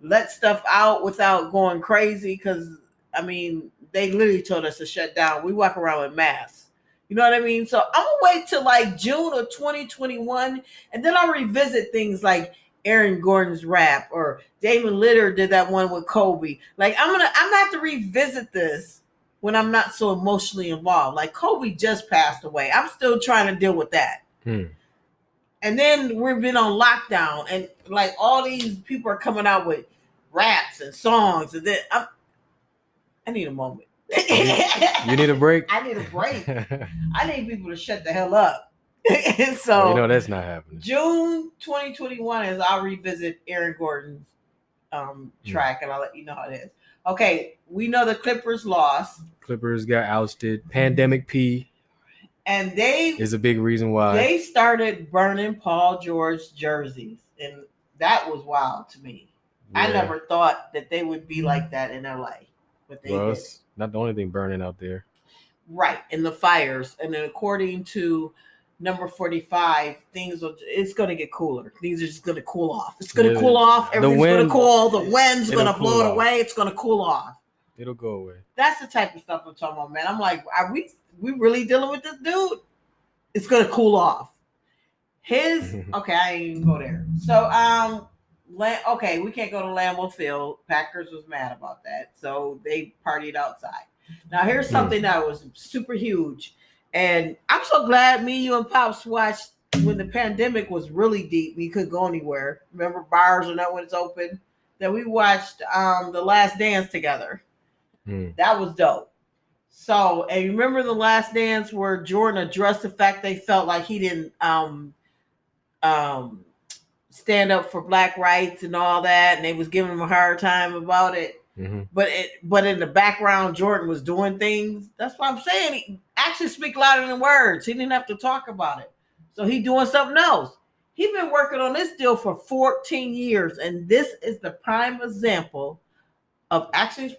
let stuff out without going crazy. Because I mean, they literally told us to shut down. We walk around with masks. You know what I mean? So I'm gonna wait till like June of 2021, and then I'll revisit things like Aaron Gordon's rap or Damon Lillard did that one with Kobe. Like I'm gonna have to revisit this when I'm not so emotionally involved. Like Kobe just passed away. I'm still trying to deal with that. And then we've been on lockdown, and like all these people are coming out with raps and songs, and then I need a moment. You need a break? I need a break. I need people to shut the hell up. So well, you know that's not happening. June 2021 is I'll revisit Aaron Gordon's track, and I'll let you know how it is. Okay, we know the Clippers lost. Clippers got ousted. Pandemic P. And they is a big reason why. They started burning Paul George jerseys, and that was wild to me. Yeah. I never thought that they would be like that in LA. But they did. It's not the only thing burning out there. Right, in the fires. And then according to number 45, it's going to get cooler. Things are just going to cool off. It's going to cool off. Everything's going to cool. The wind's going to blow it away. It's going to cool off. It'll go away. That's the type of stuff I'm talking about, man. I'm like, are we really dealing with this dude? It's going to cool off. Okay, I ain't even go there. So, okay, we can't go to Lambeau Field. Packers was mad about that, so they partied outside. Now, here's something that was super huge, and I'm so glad me, you, and Pops watched when the pandemic was really deep. We couldn't go anywhere. Remember, bars are not when it's open. That we watched The Last Dance together. That was dope. So, and you remember The Last Dance where Jordan addressed the fact they felt like he didn't stand up for black rights and all that, and they was giving him a hard time about it. But in the background, Jordan was doing things. That's what I'm saying. Actions speak louder than words. He didn't have to talk about it. So he doing something else. He's been working on this deal for 14 years, and this is the prime example of action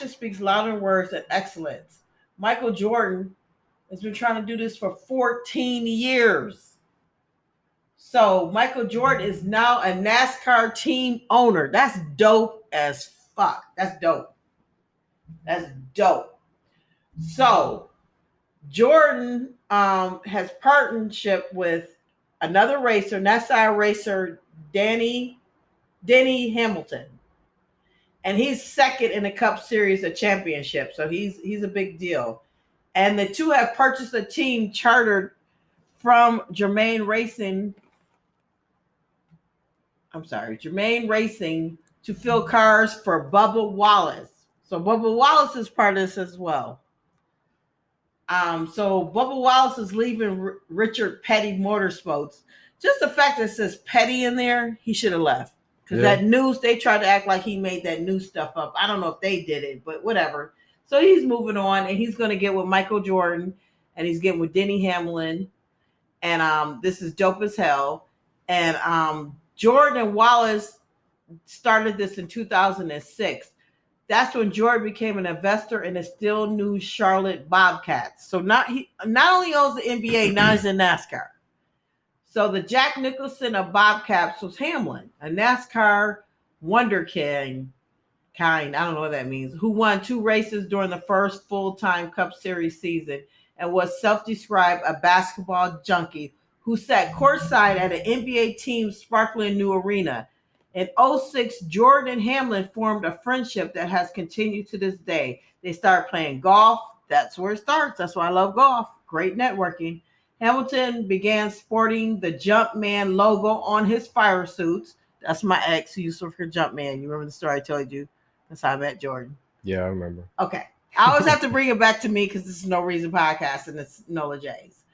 speaks louder than words and excellence. Michael Jordan has been trying to do this for 14 years. So Michael Jordan is now a NASCAR team owner. That's dope as fuck. That's dope. So Jordan has partnership with another racer, NASCAR racer, Denny Hamilton. And he's second in the Cup Series of Championship. So he's a big deal. And the two have purchased a team chartered from Germain Racing to fill cars for Bubba Wallace. So Bubba Wallace is part of this as well. So Bubba Wallace is leaving Richard Petty Motorsports. Just the fact that it says Petty in there, he should have left. Because that news, they tried to act like he made that new stuff up. I don't know if they did it, but whatever. So he's moving on, and he's going to get with Michael Jordan, and he's getting with Denny Hamlin, and this is dope as hell. And Jordan Wallace started this in 2006. That's when Jordan became an investor in the still new Charlotte Bobcats. So not only owns the NBA, now he's in NASCAR. So the Jack Nicholson of Bobcats was Hamlin, a NASCAR wonderkind, I don't know what that means, who won 2 races during the first full-time Cup Series season and was self-described a basketball junkie who sat courtside at an NBA team's sparkling new arena. In 2006, Jordan and Hamlin formed a friendship that has continued to this day. They started playing golf. That's where it starts. That's why I love golf. Great networking. Hamilton began sporting the Jumpman logo on his fire suits. That's my ex who used to work for Jumpman. You remember the story I told you? That's how I met Jordan. Yeah, I remember. Okay. I always have to bring it back to me because this is No Reason Podcast and it's Nola J's.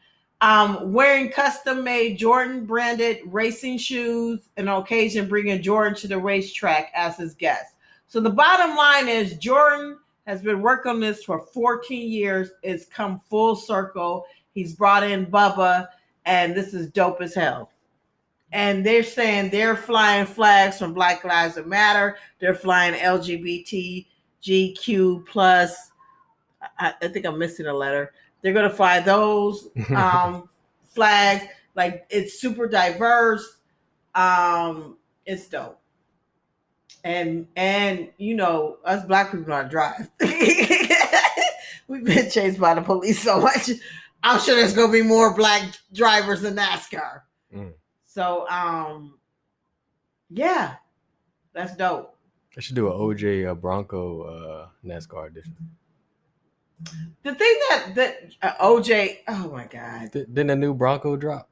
Wearing custom-made Jordan-branded racing shoes, and on occasion bringing Jordan to the racetrack as his guest. So the bottom line is Jordan has been working on this for 14 years. It's come full circle. He's brought in Bubba, and this is dope as hell. And they're saying they're flying flags from Black Lives Matter. They're flying LGBTGQ plus. I think I'm missing a letter. They're going to fly those flags. Like, it's super diverse. It's dope. And you know, us black people know how to drive. We've been chased by the police so much. I'm sure there's going to be more black drivers in NASCAR. So, yeah, that's dope. I should do an OJ Bronco NASCAR edition. The thing that OJ, oh my God. Didn't a new Bronco drop?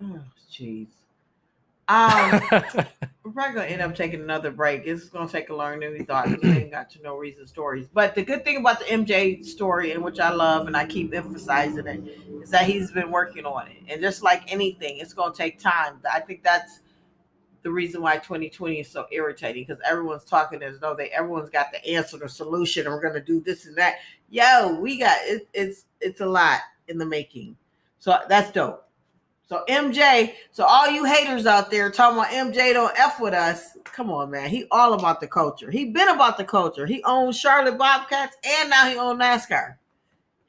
Oh, jeez. We're probably going to end up taking another break. It's going to take a longer than we thought because we ain't got to know reason stories. But the good thing about the MJ story, and which I love and I keep emphasizing it, is that he's been working on it. And just like anything, it's going to take time. I think that's the reason why 2020 is so irritating, because everyone's talking as though everyone's got the answer, the solution, and we're going to do this and that. Yo, we got it. It's a lot in the making. So that's dope. So MJ, so all you haters out there talking about MJ don't F with us, come on, man. He all about the culture. He been about the culture. He owns Charlotte Bobcats, and now he owns NASCAR.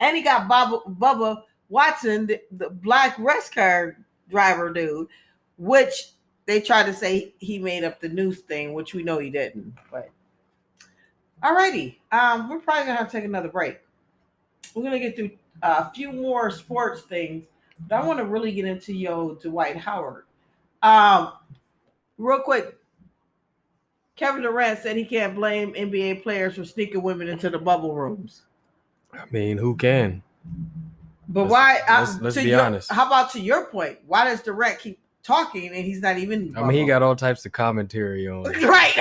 And he got Bubba Watson, the black race car driver dude, which they tried to say he made up the news thing, which we know he didn't. But alrighty, we're probably gonna have to take another break. We're gonna get through a few more sports things, but I want to really get into Dwight Howard. Real quick, Kevin Durant said he can't blame NBA players for sneaking women into the bubble rooms. I mean, who can? But why? Let's be honest. How about to your point? Why does Durant keep talking and he's not even? I mean, he got all types of commentary on it. Right.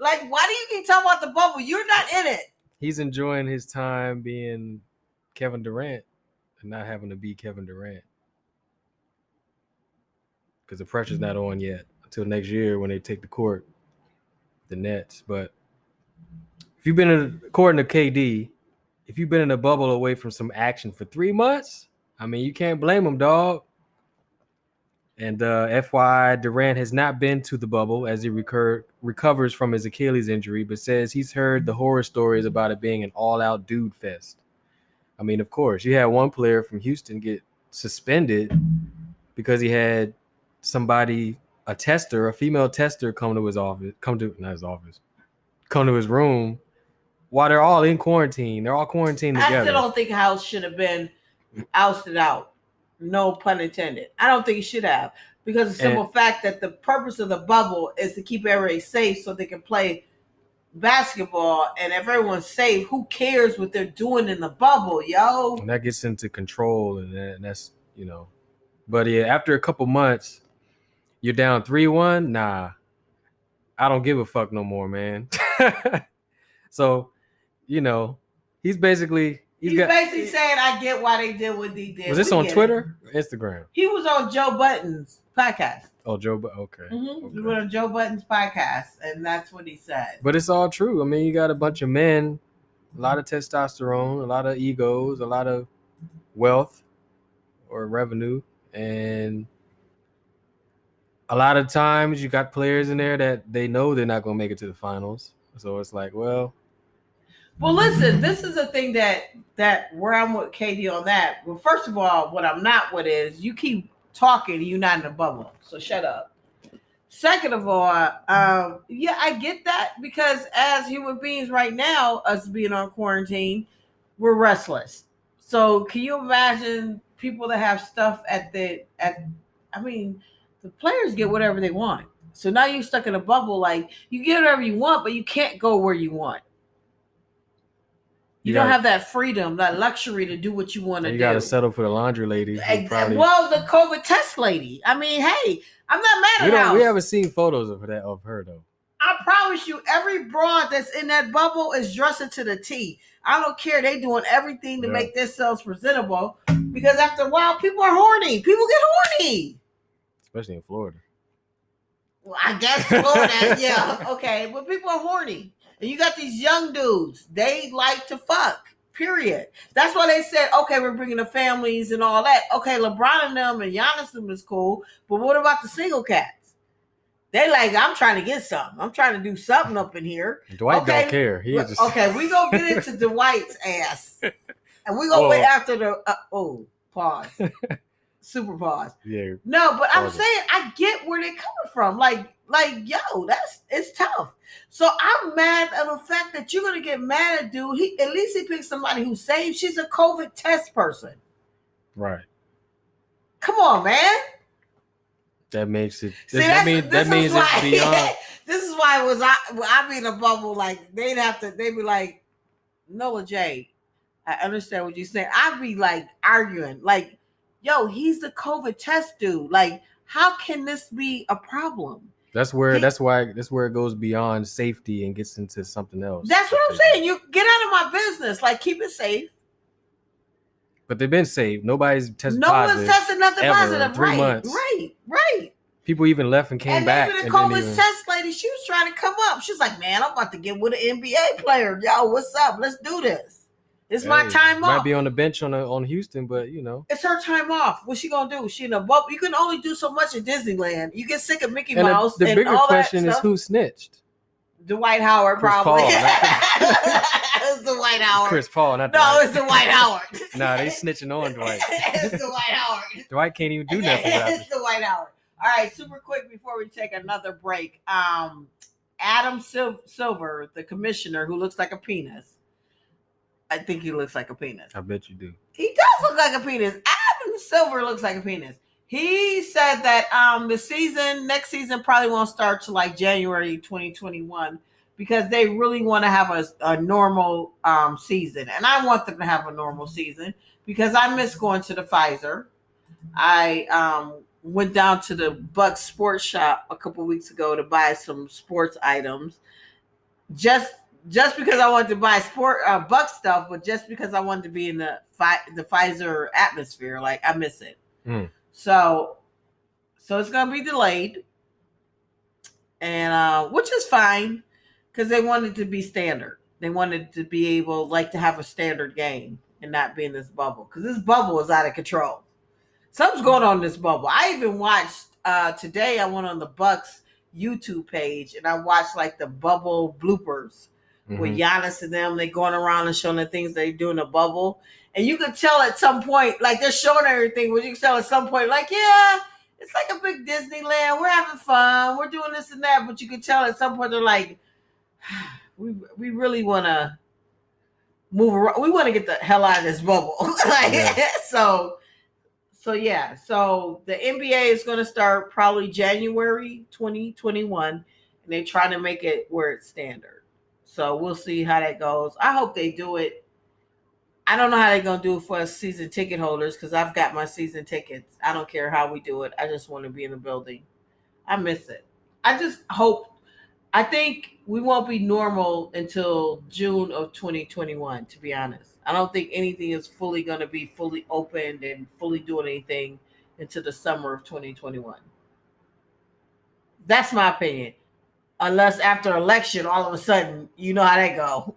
Like, why do you keep talking about the bubble? You're not in it. He's enjoying his time being Kevin Durant and not having to be Kevin Durant. Because the pressure's not on yet until next year when they take the court, the Nets. But if you've been according to KD, if you've been in a bubble away from some action for 3 months, I mean, you can't blame him, dog. And FYI, Durant has not been to the bubble as he recovers from his Achilles injury, but says he's heard the horror stories about it being an all-out dude fest. I mean, of course, you had one player from Houston get suspended because he had somebody, a female tester, come to his room while they're all in quarantine. They're all quarantined together. I still don't think House should have been ousted out. No pun intended. I don't think he should have, because the simple fact that the purpose of the bubble is to keep everybody safe so they can play basketball. And if everyone's safe, who cares what they're doing in the bubble, yo? And that gets into control, and that's, you know. But yeah, after a couple months, you're down 3-1. Nah, I don't give a fuck no more, man. So, you know, he's basically saying, I get why they did what they did. Was this on Twitter or Instagram? He was on Joe Budden's podcast. Oh, okay. Mm-hmm. Okay. He went on Joe Budden's podcast, and that's what he said. But it's all true. I mean, you got a bunch of men a lot of testosterone, a lot of egos, a lot of wealth or revenue, and a lot of times you got players in there that they know they're not going to make it to the finals. So it's like, well, listen, this is a thing that where I'm with Katie on that. Well, first of all, what I'm not with is you keep talking, you're not in a bubble, so shut up. Second of all, yeah, I get that because as human beings right now, us being on quarantine, we're restless. So can you imagine people that have stuff I mean, the players get whatever they want. So now you're stuck in a bubble, like you get whatever you want, but you can't go where you want. You don't have that freedom, that luxury to do what you want to do. You got to settle for the laundry lady. Well, the COVID test lady. I mean, hey, I'm not mad at her. We haven't seen photos of her though. I promise you, every broad that's in that bubble is dressing to the T. I don't care. They doing everything to make themselves presentable because after a while, people are horny. People get horny. Especially in Florida. Well, I guess Florida, yeah, okay. But people are horny. And you got these young dudes. They like to fuck, period. That's why they said, okay, we're bringing the families and all that. Okay, LeBron and them and Giannis and them is cool. But what about the single cats? They like, I'm trying to get something. I'm trying to do something up in here. Dwight don't care. Okay, we gonna get into Dwight's ass. And we gonna wait after the, pause. Super pause. Yeah. No, but I'm saying I get where they're coming from. Like, yo, it's tough. So I'm mad at the fact that you're gonna get mad at dude. At least he picked somebody who's safe. She's a COVID test person. Right. Come on, man. That makes it. That means it's beyond. This is why I be in a bubble. Like they'd be like, Nola J, I understand what you're saying. I'd be like arguing, like, yo, he's the COVID test dude. Like, how can this be a problem? That's where it goes beyond safety and gets into something else. That's what I'm saying. You get out of my business. Like, keep it safe. But they've been safe. Nobody's tested no positive. No one's tested nothing ever, positive. 3 right, months. Right. People even left and came back. And even the COVID test lady, she was trying to come up. She's like, man, I'm about to get with an NBA player. Yo, what's up? Let's do this. It's my time off. Might be on the bench on Houston, but you know. It's her time off. What's she gonna do? She in a bubble. You can only do so much at Disneyland. You get sick of Mickey Mouse. The bigger question is who snitched? Dwight Howard, Chris probably. Paul, It's Dwight Howard. Chris Paul, not No, Dwight. it's Dwight Howard. Nah, they snitching on Dwight. It's Dwight Howard. Dwight can't even do nothing. It's Dwight Howard. All right, super quick before we take another break. Adam Silver, the commissioner who looks like a penis. I think he looks like a penis. I bet you do. He does look like a penis. Adam Silver looks like a penis. He said that next season probably won't start till like January 2021 because they really want to have a normal season. And I want them to have a normal season because I miss going to the Pfizer. I went down to the Bucks sports shop a couple weeks ago to buy some sports items. Just because I wanted to buy Buck stuff, but just because I wanted to be in the Pfizer atmosphere, like I miss it. So it's gonna be delayed, and which is fine because they wanted to be standard. They wanted to be able to have a standard game and not be in this bubble because this bubble is out of control. Something's going on in this bubble. I even watched today. I went on the Bucks YouTube page and I watched like the bubble bloopers. With Giannis and them, they going around and showing the things they do in the bubble. And you could tell at some point, like they're showing everything, but you can tell at some point, like, yeah, it's like a big Disneyland. We're having fun. We're doing this and that. But you could tell at some point they're like, we really want to move around. We want to get the hell out of this bubble. So the NBA is going to start probably January 2021. And they're trying to make it where it's standard. So we'll see how that goes. I hope they do it. I don't know how they're going to do it for us season ticket holders because I've got my season tickets. I don't care how we do it. I just want to be in the building. I miss it. I think we won't be normal until June of 2021, to be honest. I don't think anything is fully going to be fully opened and fully doing anything until the summer of 2021. That's my opinion. Unless after election, all of a sudden, you know how that go.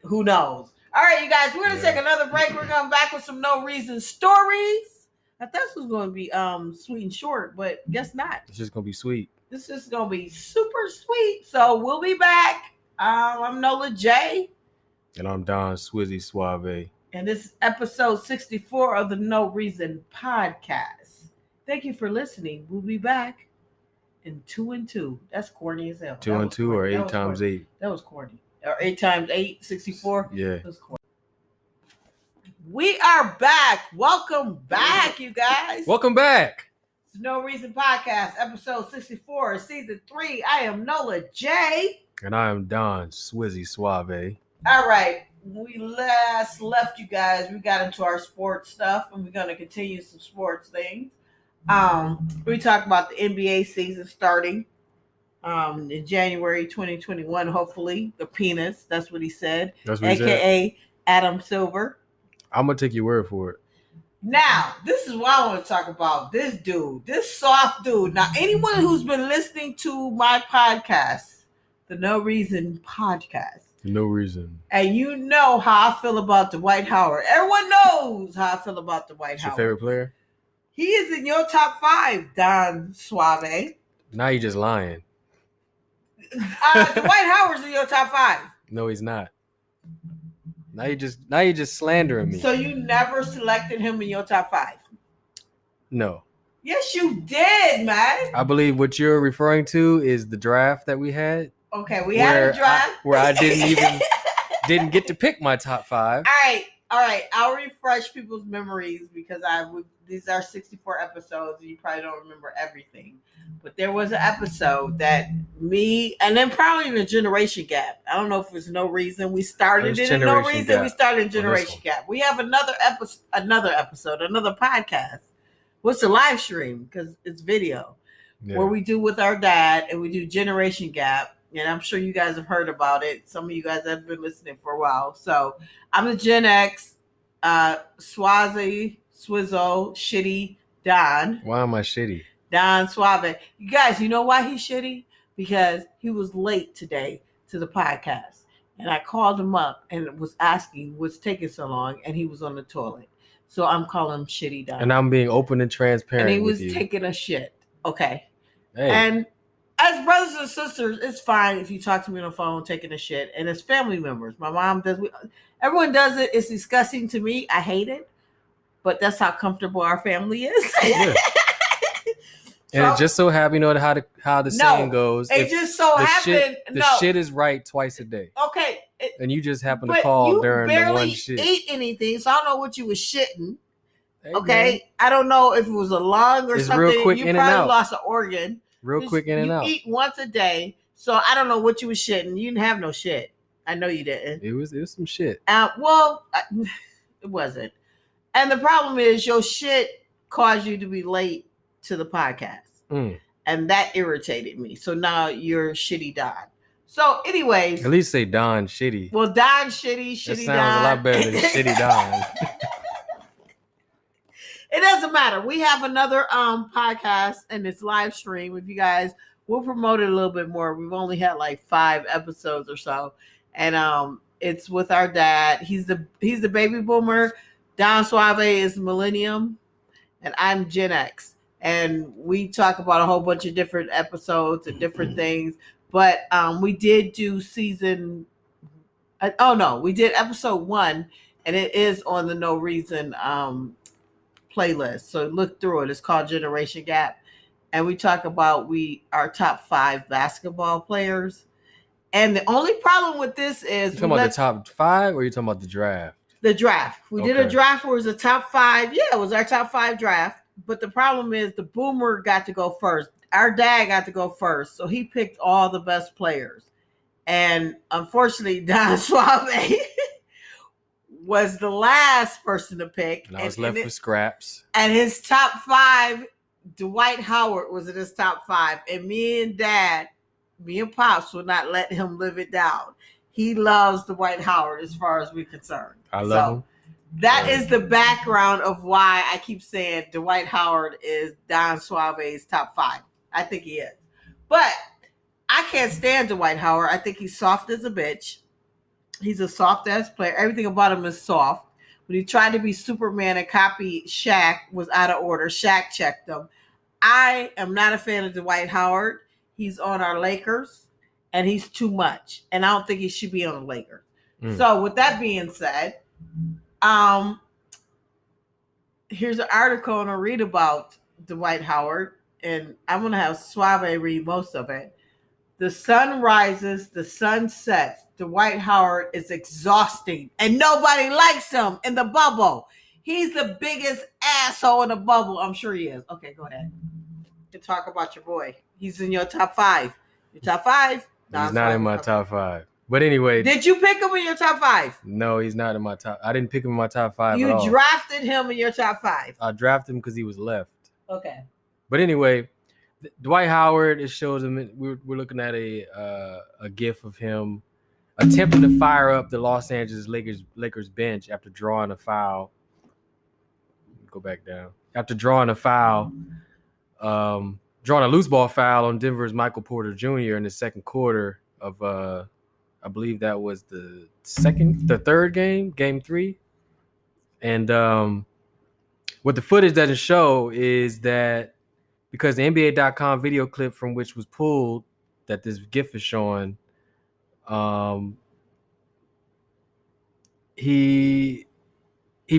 Who knows? All right, you guys, we're gonna take another break. We're going back with some no reason stories. I thought this was going to be sweet and short, but guess not. It's just gonna be sweet. This is going to be super sweet. So we'll be back. I'm Nola J. And I'm Don Swizzy Suave. And this is episode 64 of the No Reason podcast. Thank you for listening. We'll be back in 2 and 2. That's corny as hell. 2 and 2 or 8 times 8. That was corny. Or 8 times 8, 64. Yeah. That was corny. We are back. Welcome back, you guys. Welcome back. It's No Reason podcast, episode 64, season 3. I am Nola J. And I am Don Swizzy Suave. All right. When we last left you guys, we got into our sports stuff, and we're going to continue some sports things. We talked about the NBA season starting in January 2021, hopefully. The penis, that's what he said. That's what he said. AKA Adam Silver. I'm going to take your word for it. Now, this is what I want to talk about. This dude, this soft dude. Now, anyone who's been listening to my podcast, the No Reason podcast, No reason. and you know how I feel about Dwight Howard. Everyone knows how I feel about Dwight Your Howard. favorite player? He is in your top 5, Don Suave. Now you're just lying. Dwight Howard's in your top 5. No, he's not. Now you're just slandering me. So you never selected him in your top 5? No. Yes, you did, man. I believe what you're referring to is the draft that we had. Okay, we had a draft. Where I didn't get to pick my top 5. All right. I'll refresh people's memories because these are 64 episodes and you probably don't remember everything. But there was an episode that me, and then probably in a generation gap. I don't know if there's no reason. We started it in no reason. Gap. We started in generation gap. We have another episode, another podcast. What's the live stream? Because it's video. Yeah. Where we do with our dad and we do generation gap. And I'm sure you guys have heard about it. Some of you guys have been listening for a while. So I'm the Gen X, Swazi, Swizzo, Shitty, Don. Why am I shitty? Don Suave. You guys, you know why he's shitty? Because he was late today to the podcast. And I called him up and was asking what's taking so long. And he was on the toilet. So I'm calling him Shitty Don. And I'm being open and transparent. And he with was you. taking a shit. Okay. Hey. And as brothers and sisters, it's fine if you talk to me on the phone taking a shit. And as family members, my mom does. Everyone does it. It's disgusting to me. I hate it. But that's how comfortable our family is. Yeah. And it just so happened, you know how the saying goes. It just so happened. The shit is right twice a day. Okay. And you just happen to call during the one shit. You barely ate anything, so I don't know what you was shitting. Hey, okay. Man. I don't know if it was a lung or it's something. Real quick you in probably and out. lost an organ. Real quick in and out. You eat once a day, so I don't know what you was shitting. You didn't have no shit. I know you didn't. It was some shit. It wasn't. And the problem is your shit caused you to be late to the podcast. And that irritated me. So now you're Shitty Don. So anyways. At least say Don Shitty. Well, Don Shitty That Don. sounds a lot better than Shitty Don. It doesn't matter. We have another podcast and it's live stream. If you guys, we'll promote it a little bit more. We've only had like 5 episodes or so. And it's with our dad. He's the baby boomer. Don Suave is millennium. And I'm Gen X. And we talk about a whole bunch of different episodes and different things. But we did do we did episode 1, and it is on the No Reason playlist. So look through it. It's called Generation Gap. And we talk about our top 5 basketball players. And the only problem with this is... You talking about the top 5 or are you talking about the draft? The draft. We did a draft where it was a top 5. Yeah, it was our top 5 draft. But the problem is the boomer got to go first. Our dad got to go first. So he picked all the best players. And unfortunately, Don Suave was the last person to pick. And I was left with scraps. And his top 5, Dwight Howard was in his top 5. And me and Pops will not let him live it down. He loves Dwight Howard as far as we're concerned. I love him. That is the background of why I keep saying Dwight Howard is Don Suave's top 5. I think he is. But I can't stand Dwight Howard. I think he's soft as a bitch. He's a soft ass player. Everything about him is soft. When he tried to be Superman and copy Shaq was out of order. Shaq checked him. I am not a fan of Dwight Howard. He's on our Lakers, and he's too much. And I don't think he should be on the Lakers. So with that being said, here's an article I'm gonna read about Dwight Howard, and I'm gonna have Suave read most of it. The sun rises, the sun sets. Dwight Howard is exhausting, and nobody likes him in the bubble. He's the biggest asshole in the bubble. I'm sure he is. Okay, go ahead. You can talk about your boy. He's in your top 5. Your top 5? He's not in my top 5. But anyway, did you pick him in your top 5? No, he's not in my top. I didn't pick him in my top 5 You at all. drafted him in your top 5. I drafted him because he was left. Okay. But anyway, Dwight Howard, it shows him. We're looking at a gif of him attempting to fire up the Los Angeles Lakers bench after drawing a foul. Go back down. After drawing a foul, drawing a loose ball foul on Denver's Michael Porter Jr. in the second quarter of I believe that was the third game, game 3. And what the footage doesn't show is that because the NBA.com video clip from which was pulled that this GIF is showing, he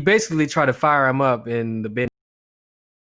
basically tried to fire him up in the bench